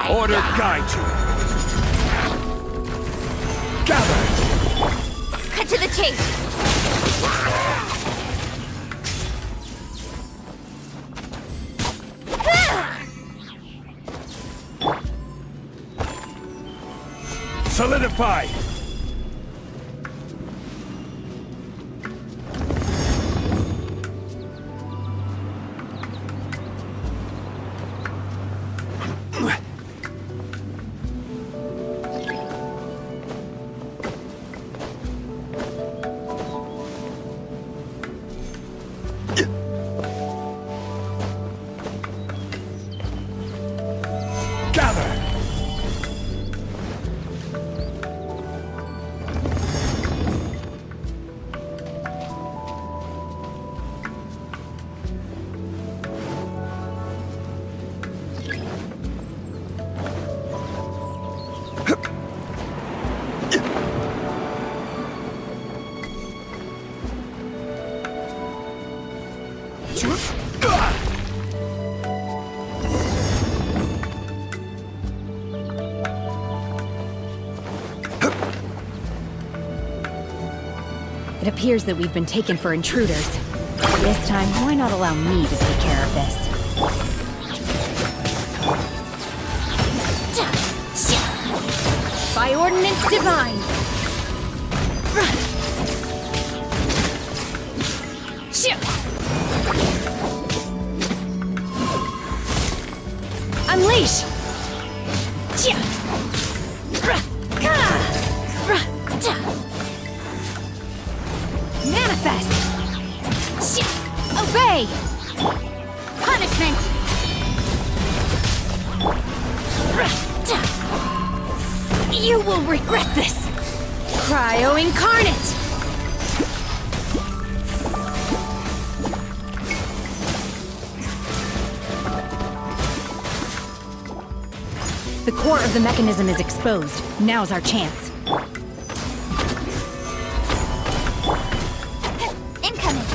Order guide you. Gather. Cut to the chase! Solidify. It appears that we've been taken for intruders. This time, why not allow me to take care of this? By ordinance divine! Unleash! Manifest! Obey! Punishment! You will regret this! Cryo incarnate! The core of the mechanism is exposed. Now's our chance. Incoming.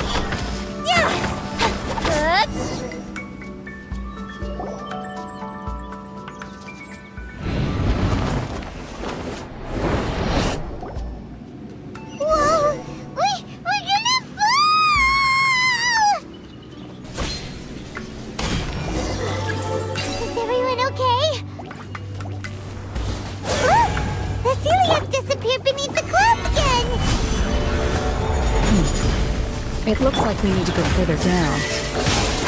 Whoa! We're gonna fall! Is everyone okay? The celiac disappeared beneath the clouds again! It looks like we need to go further down.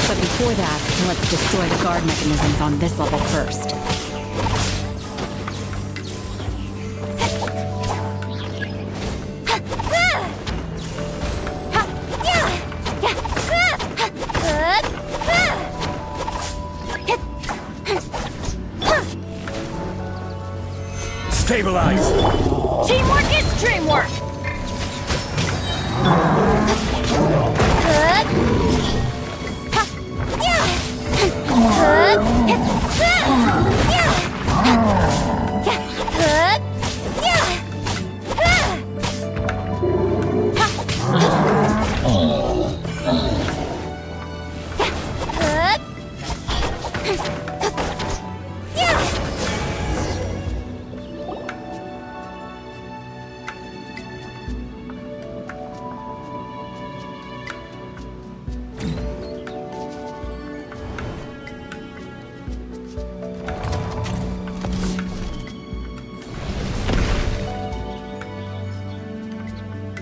But before that, let's destroy the guard mechanisms on this level first. Stabilize. Teamwork is dreamwork!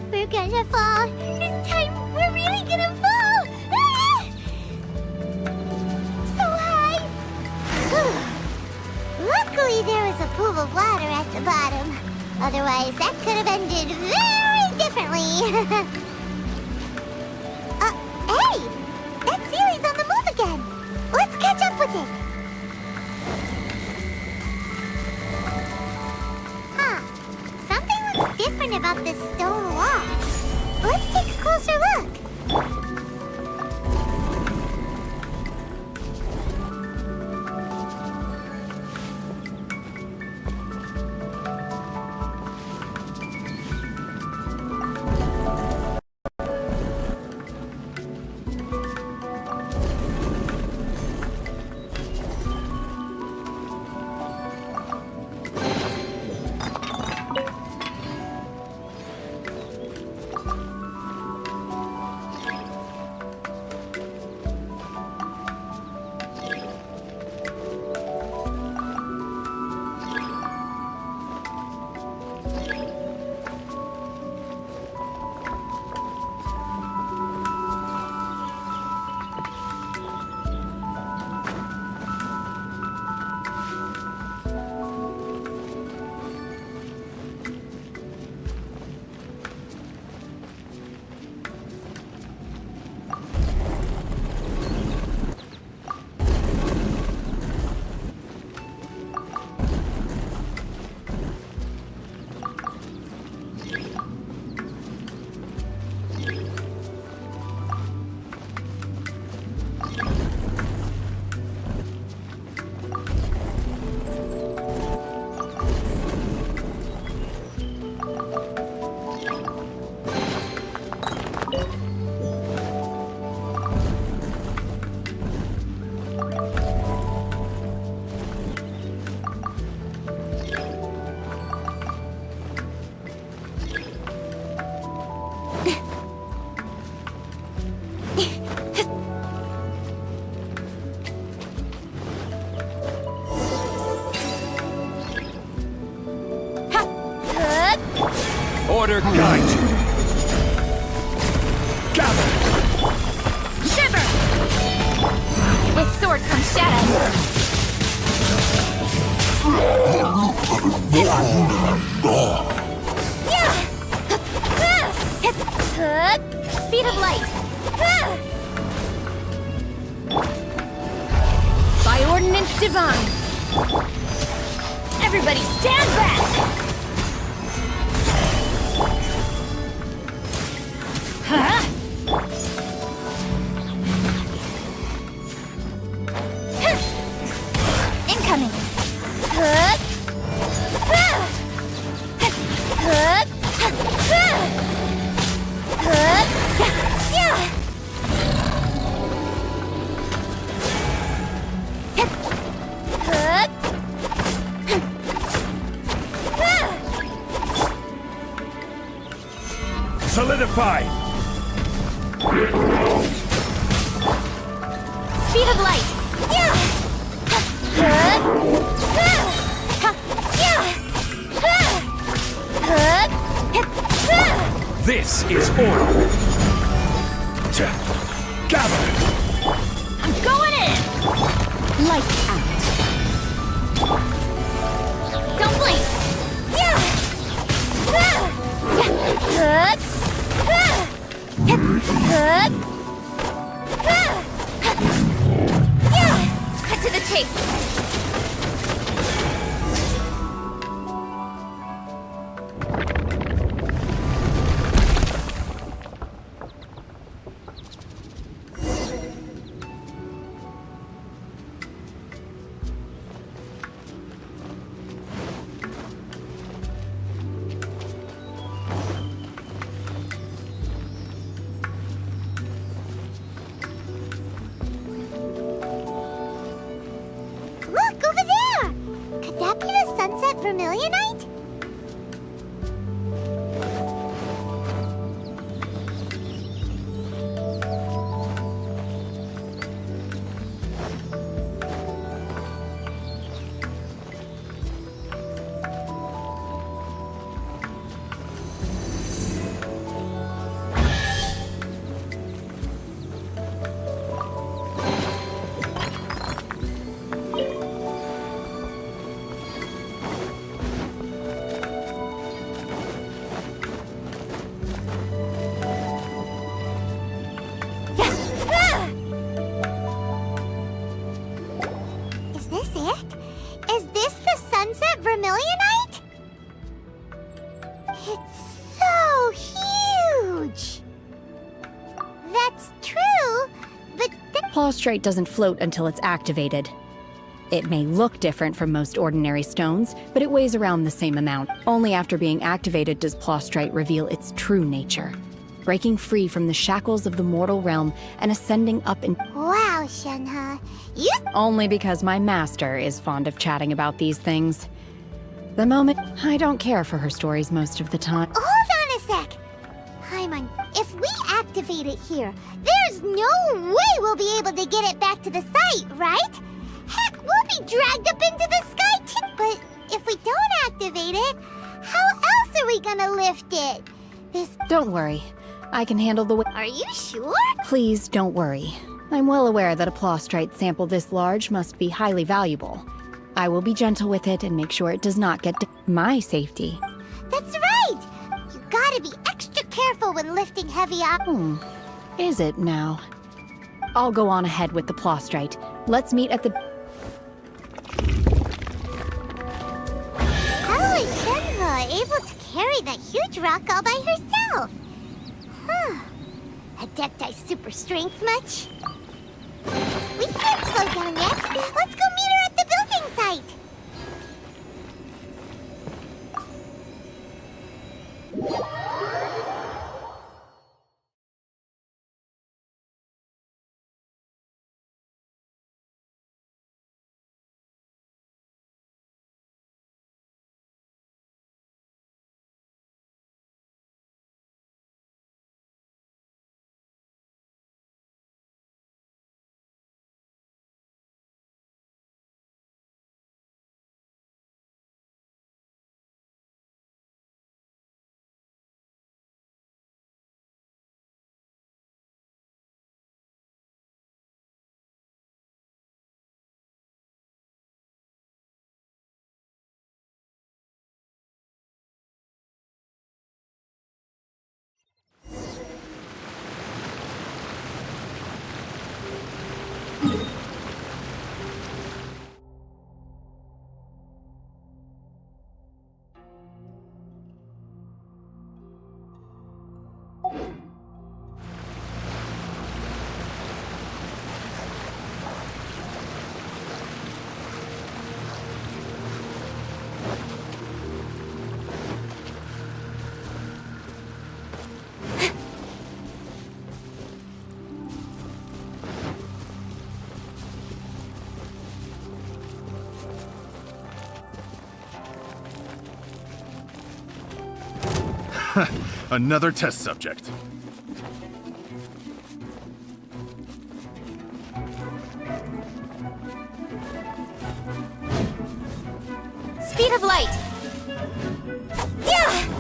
We're gonna fall. This time, we're really gonna fall. Ah! So high. Luckily, there was a pool of water at the bottom. Otherwise, that could have ended very differently. Hey! That Sealy's on the move again. Let's catch up with it. Huh. Something looks different about this stone wall. Let's take a closer look. Order guide you. Gather. Shiver! With sword comes shadow. Speed of light. By ordinance divine. Everybody stand back! Huh? Incoming. Solidified. Speed of light. This is order. Gather. I'm going in. Lights out. Don't blink. Cut to the chase. Look, over there! Could that be the sunset vermilionite? Is this it? Is this the sunset vermilionite? It's so huge! That's true, but Plaustrite doesn't float until it's activated. It may look different from most ordinary stones, but it weighs around the same amount. Only after being activated does Plaustrite reveal its true nature, breaking free from the shackles of the mortal realm and ascending up in— Wow, Shenhe. You— Only because my master is fond of chatting about these things. The moment— I don't care for her stories most of the time. Hold on a sec! Paimon, if we activate it here, there's no way we'll be able to get it back to the site, right? Heck, we'll be dragged up into the sky too! But if we don't activate it, how else are we gonna lift it? Don't worry. I can handle the— Are you sure? Please don't worry. I'm well aware that a Plaustrite sample this large must be highly valuable. I will be gentle with it and make sure it does not get to my safety. That's right! You gotta be extra careful when lifting heavy Is it now? I'll go on ahead with the Plaustrite. Let's meet at the— How is Shenhe able to carry that huge rock all by herself? Huh. Adepti super strength much? We can't slow down yet. Let's go meet her at the building site. Another test subject. Speed of light! Yeah!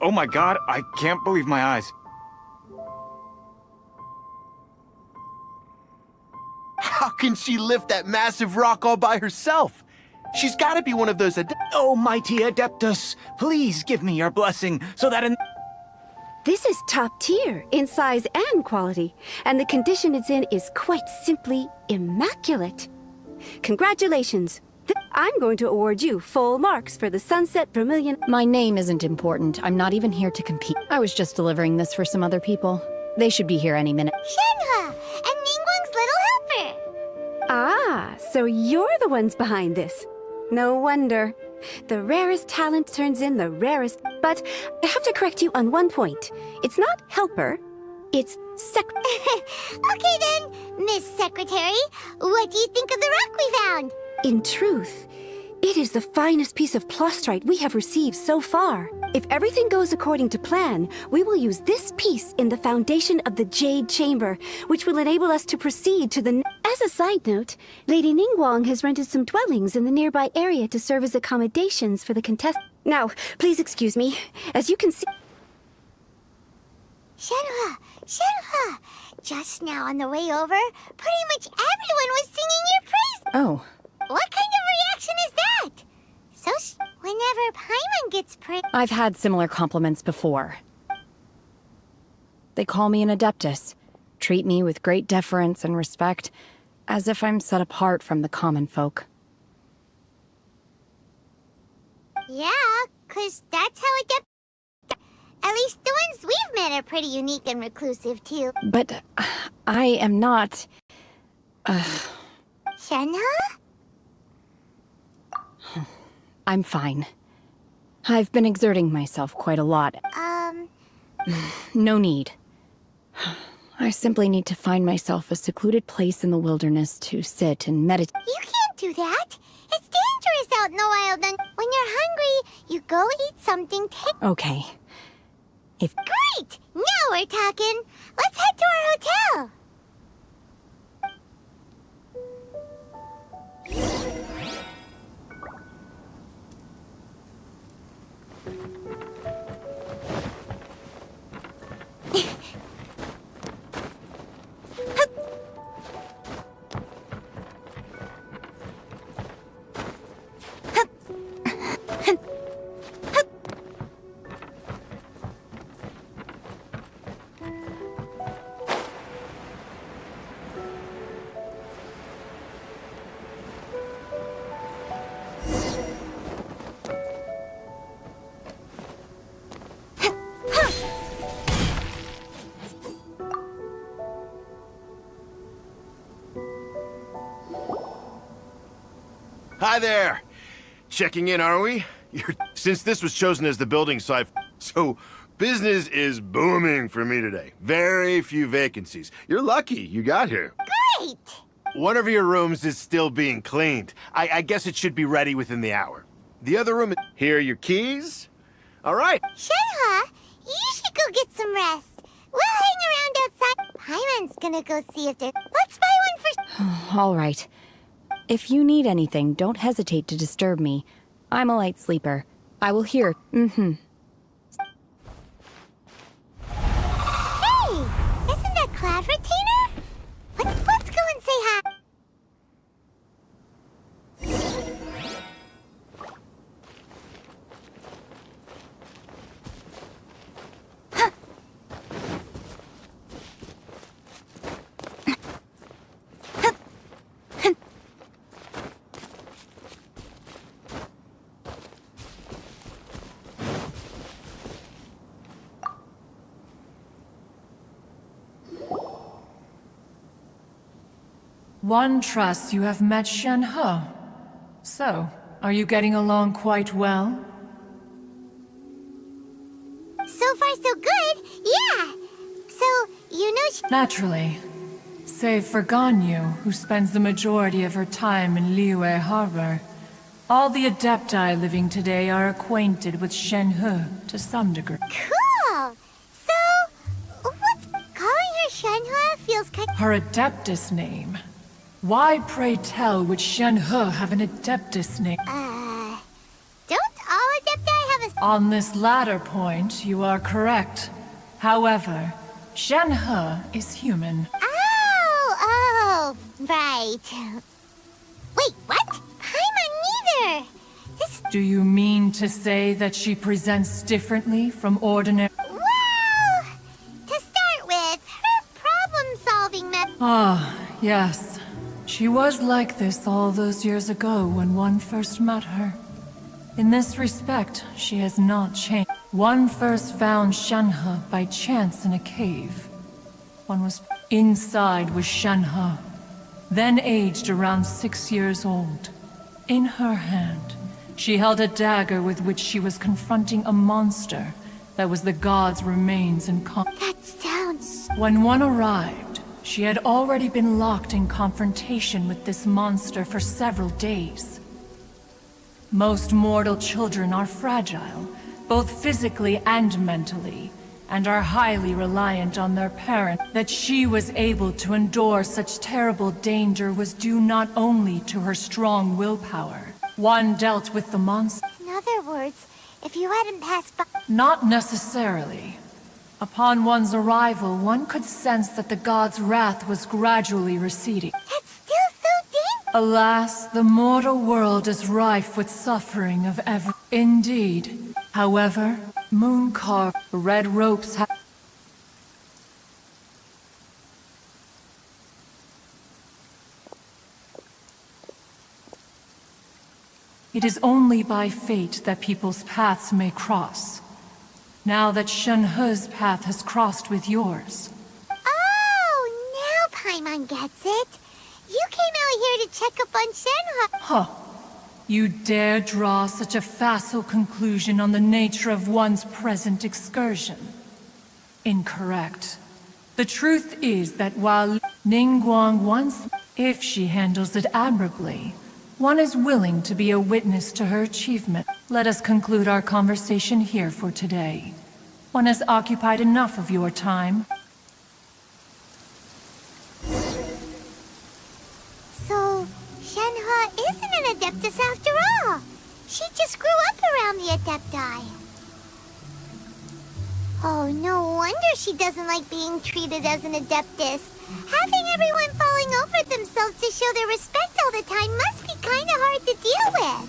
Oh my god, I can't believe my eyes. How can she lift that massive rock all by herself? She's gotta be one of those Oh, mighty Adeptus, please give me your blessing so that in... This is top tier in size and quality, and the condition it's in is quite simply immaculate. Congratulations. I'm going to award you full marks for the Sunset Vermilion. My name isn't important. I'm not even here to compete. I was just delivering this for some other people. They should be here any minute. Shenhua! And Ningguang's little helper! Ah, so you're the ones behind this. No wonder. The rarest talent turns in the rarest. But I have to correct you on one point. It's not helper, it's Okay then, Miss Secretary. What do you think of the rock we found? In truth, it is the finest piece of plustrite we have received so far. If everything goes according to plan, we will use this piece in the foundation of the Jade Chamber, which will enable us to proceed to the... As a side note, Lady Ningguang has rented some dwellings in the nearby area to serve as accommodations for the contestants. Now, please excuse me. As you can see... Shenhua! Shenhua! Just now on the way over, pretty much everyone was singing your praise! Oh. What kind of reaction is that? Whenever Paimon gets praised... I've had similar compliments before. They call me an Adeptus, treat me with great deference and respect, as if I'm set apart from the common folk. Yeah, 'cause that's how At least the ones we've met are pretty unique and reclusive, too. But I am not... Shenhua? I'm fine. I've been exerting myself quite a lot. No need. I simply need to find myself a secluded place in the wilderness to sit and meditate. You can't do that. It's dangerous out in the wild, and when you're hungry, you go eat something Okay. Great! Now we're talking. Let's head to our hotel. Hi there! Checking in, are we? Since this was chosen as the building site, so business is booming for me today. Very few vacancies. You're lucky you got here. Great! One of your rooms is still being cleaned. I guess it should be ready within the hour. The other room, here are your keys. All right. Shenhua, you should go go get some rest. We'll hang around outside. Paimon's gonna go see if there. Let's buy one for. All right. If you need anything, don't hesitate to disturb me. I'm a light sleeper. I will hear. Hey, isn't that Cloud Retainer? Let's go and say hi. One trusts you have met Shen-He. So, are you getting along quite well? So far, so good. Yeah. So, you know Naturally. Save for Ganyu, who spends the majority of her time in Liyue Harbor. All the Adepti living today are acquainted with Shen-He to some degree. Cool. So, what's calling her Shen-He feels kind. Her Adeptus name. Why, pray tell, would Shen-He have an Adeptus name? Don't all Adepti have a... On this latter point, you are correct. However, Shen-He is human. Oh, right. Wait, what? Paimon neither. Do you mean to say that she presents differently from ordinary... Well, to start with, her problem-solving method... Ah, yes. She was like this all those years ago when one first met her. In this respect, she has not changed. One first found Shen-He by chance in a cave. One was inside was Shen-He, then aged around 6 years old. In her hand, she held a dagger with which she was confronting a monster that was the god's remains in That sounds... When one arrived, she had already been locked in confrontation with this monster for several days. Most mortal children are fragile, both physically and mentally, and are highly reliant on their parent. That she was able to endure such terrible danger was due not only to her strong willpower. One dealt with the monster. In other words, if you hadn't passed by... Not necessarily. Upon one's arrival, one could sense that the god's wrath was gradually receding. That's still so dangerous. Alas, the mortal world is rife with suffering of every... Indeed. However, moon carved red ropes have... It is only by fate that people's paths may cross. Now that Shen-He's path has crossed with yours. Oh, now Paimon gets it. You came out here to check up on Shen-He. Huh. You dare draw such a facile conclusion on the nature of one's present excursion? Incorrect. The truth is that while Ningguang once, if she handles it admirably, one is willing to be a witness to her achievement. Let us conclude our conversation here for today. One has occupied enough of your time. So, Shen-He isn't an Adeptus after all. She just grew up around the Adepti. Oh, no wonder she doesn't like being treated as an Adeptus. Having everyone falling over themselves to show their respect all the time must be kinda hard to deal with.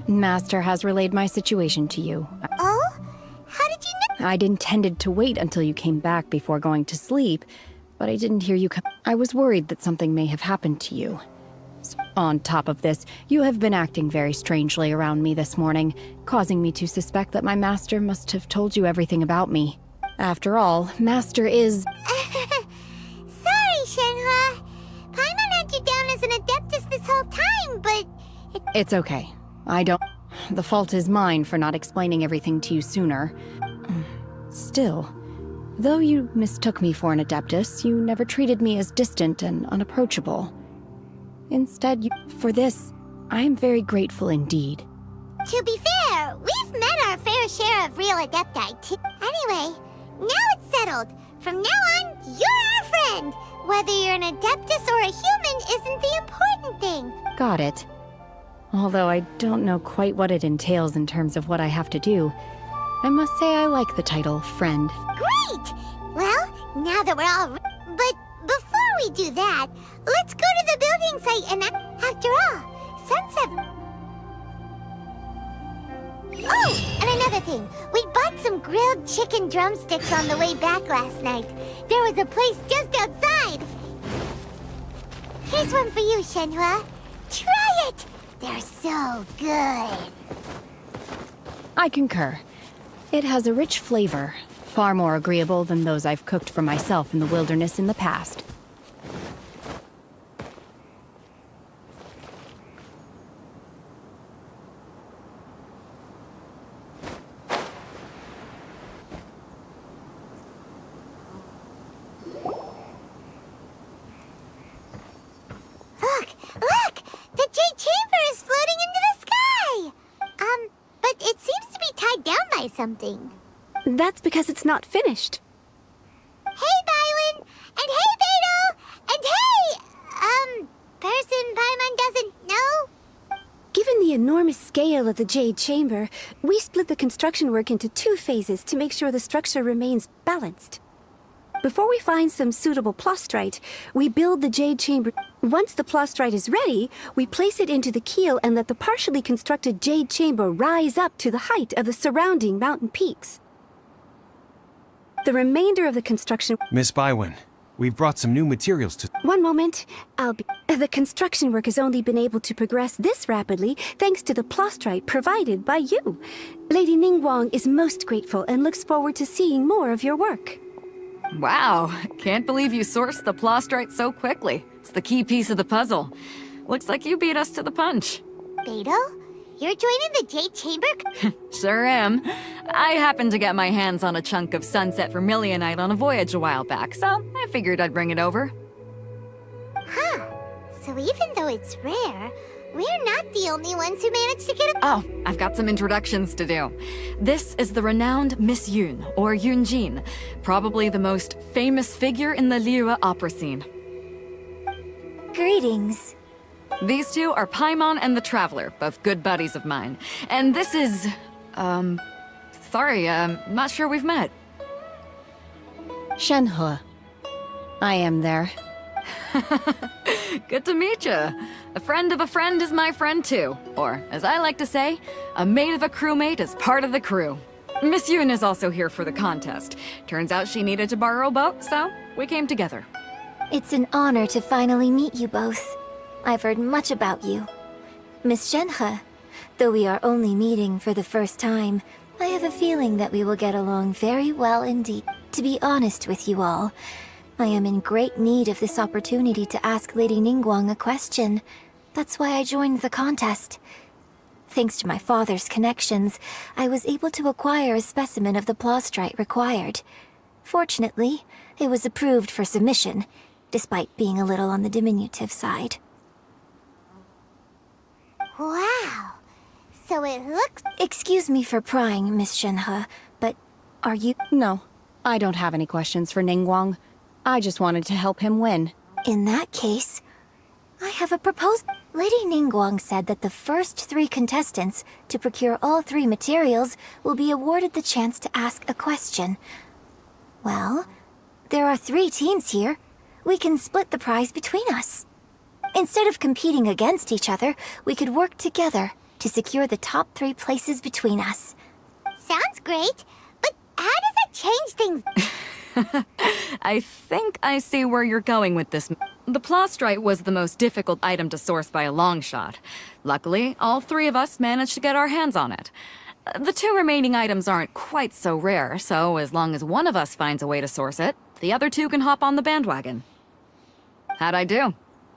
Master has relayed my situation to you. Oh? How did you know? I'd intended to wait until you came back before going to sleep, but I didn't hear you come. I was worried that something may have happened to you. On top of this, you have been acting very strangely around me this morning, causing me to suspect that my master must have told you everything about me. After all, Master is... Sorry, Shenhua. Paimon had you down as an adeptus this whole time, but... It's okay. I don't... The fault is mine for not explaining everything to you sooner. Still, though you mistook me for an adeptus, you never treated me as distant and unapproachable. Instead, for this, I am very grateful indeed. To be fair, we've met our fair share of real adepti too. Anyway, now it's settled. From now on, you're our friend. Whether you're an adeptus or a human isn't the important thing. Got it. Although I don't know quite what it entails in terms of what I have to do, I must say I like the title, friend. Great! Well, now that we're all... But before we do that, let's go to the building site and... After all, Sunset... Oh, and another thing. We bought some grilled chicken drumsticks on the way back last night. There was a place just outside. Here's one for you, Shenhua. Try it! They're so good. I concur. It has a rich flavor, far more agreeable than those I've cooked for myself in the wilderness in the past. Look! The Jade Chamber is floating into the sky! But it seems to be tied down by something. That's because it's not finished. Hey, Bywin! And hey, Beidou! And hey! Person Paimon doesn't know? Given the enormous scale of the Jade Chamber, we split the construction work into 2 phases to make sure the structure remains balanced. Before we find some suitable plastrite, we build the Jade Chamber. Once the plastrite is ready, we place it into the keel and let the partially constructed Jade Chamber rise up to the height of the surrounding mountain peaks. The remainder of the construction... Miss Bywin, we've brought some new materials to... One moment, The construction work has only been able to progress this rapidly thanks to the plastrite provided by you. Lady Ningguang is most grateful and looks forward to seeing more of your work. Wow, can't believe you sourced the plastrite so quickly. It's the key piece of the puzzle. Looks like you beat us to the punch. Beidou? You're joining the Jade Chamber? Sure am. I happened to get my hands on a chunk of sunset vermilionite on a voyage a while back, so I figured I'd bring it over. Huh. So even though it's rare, we're not the only ones who managed to get it. Oh, I've got some introductions to do. This is the renowned Miss Yun, or Yunjin, probably the most famous figure in the Liyue opera scene. Greetings. These two are Paimon and the Traveler, both good buddies of mine. And this is... sorry, not sure we've met. Shenhua. I am there. Good to meet you. A friend of a friend is my friend too. Or, as I like to say, a mate of a crewmate is part of the crew. Miss Yun is also here for the contest. Turns out she needed to borrow a boat, so we came together. It's an honor to finally meet you both. I've heard much about you. Miss Shenhe, though we are only meeting for the first time, I have a feeling that we will get along very well indeed. To be honest with you all, I am in great need of this opportunity to ask Lady Ningguang a question. That's why I joined the contest. Thanks to my father's connections, I was able to acquire a specimen of the plastrite required. Fortunately, it was approved for submission, despite being a little on the diminutive side. Wow. So it looks... Excuse me for prying, Miss Shenhe, but are you... No, I don't have any questions for Ningguang. I just wanted to help him win. In that case, I have a proposal. Lady Ningguang said that the first 3 contestants to procure all 3 materials will be awarded the chance to ask a question. Well, there are 3 teams here. We can split the prize between us. Instead of competing against each other, we could work together to secure the top 3 places between us. Sounds great, but how does that change things? I think I see where you're going with this. The plastrite was the most difficult item to source by a long shot. Luckily, all three of us managed to get our hands on it. The two remaining items aren't quite so rare, so as long as one of us finds a way to source it, the other two can hop on the bandwagon. How'd I do?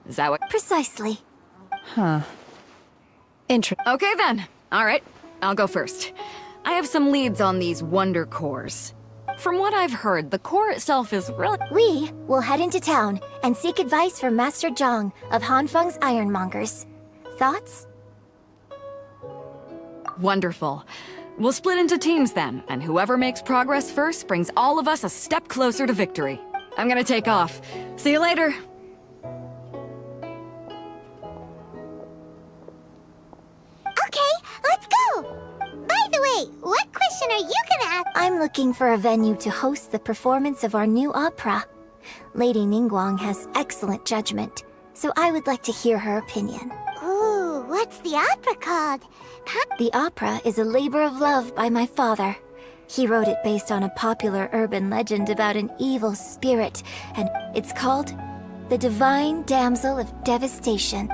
Is that what— Precisely. Huh. Okay then. All right, I'll go first. I have some leads on these wonder cores. From what I've heard, the core itself is really— We will head into town and seek advice from Master Zhang of Hanfeng's Ironmongers. Thoughts? Wonderful. We'll split into teams then, and whoever makes progress first brings all of us a step closer to victory. I'm gonna take off. See you later. Okay, let's go! By the way, what question are you gonna ask? I'm looking for a venue to host the performance of our new opera. Lady Ningguang has excellent judgment, so I would like to hear her opinion. Ooh, what's the opera called? The opera is a labor of love by my father. He wrote it based on a popular urban legend about an evil spirit, and it's called The Divine Damsel of Devastation.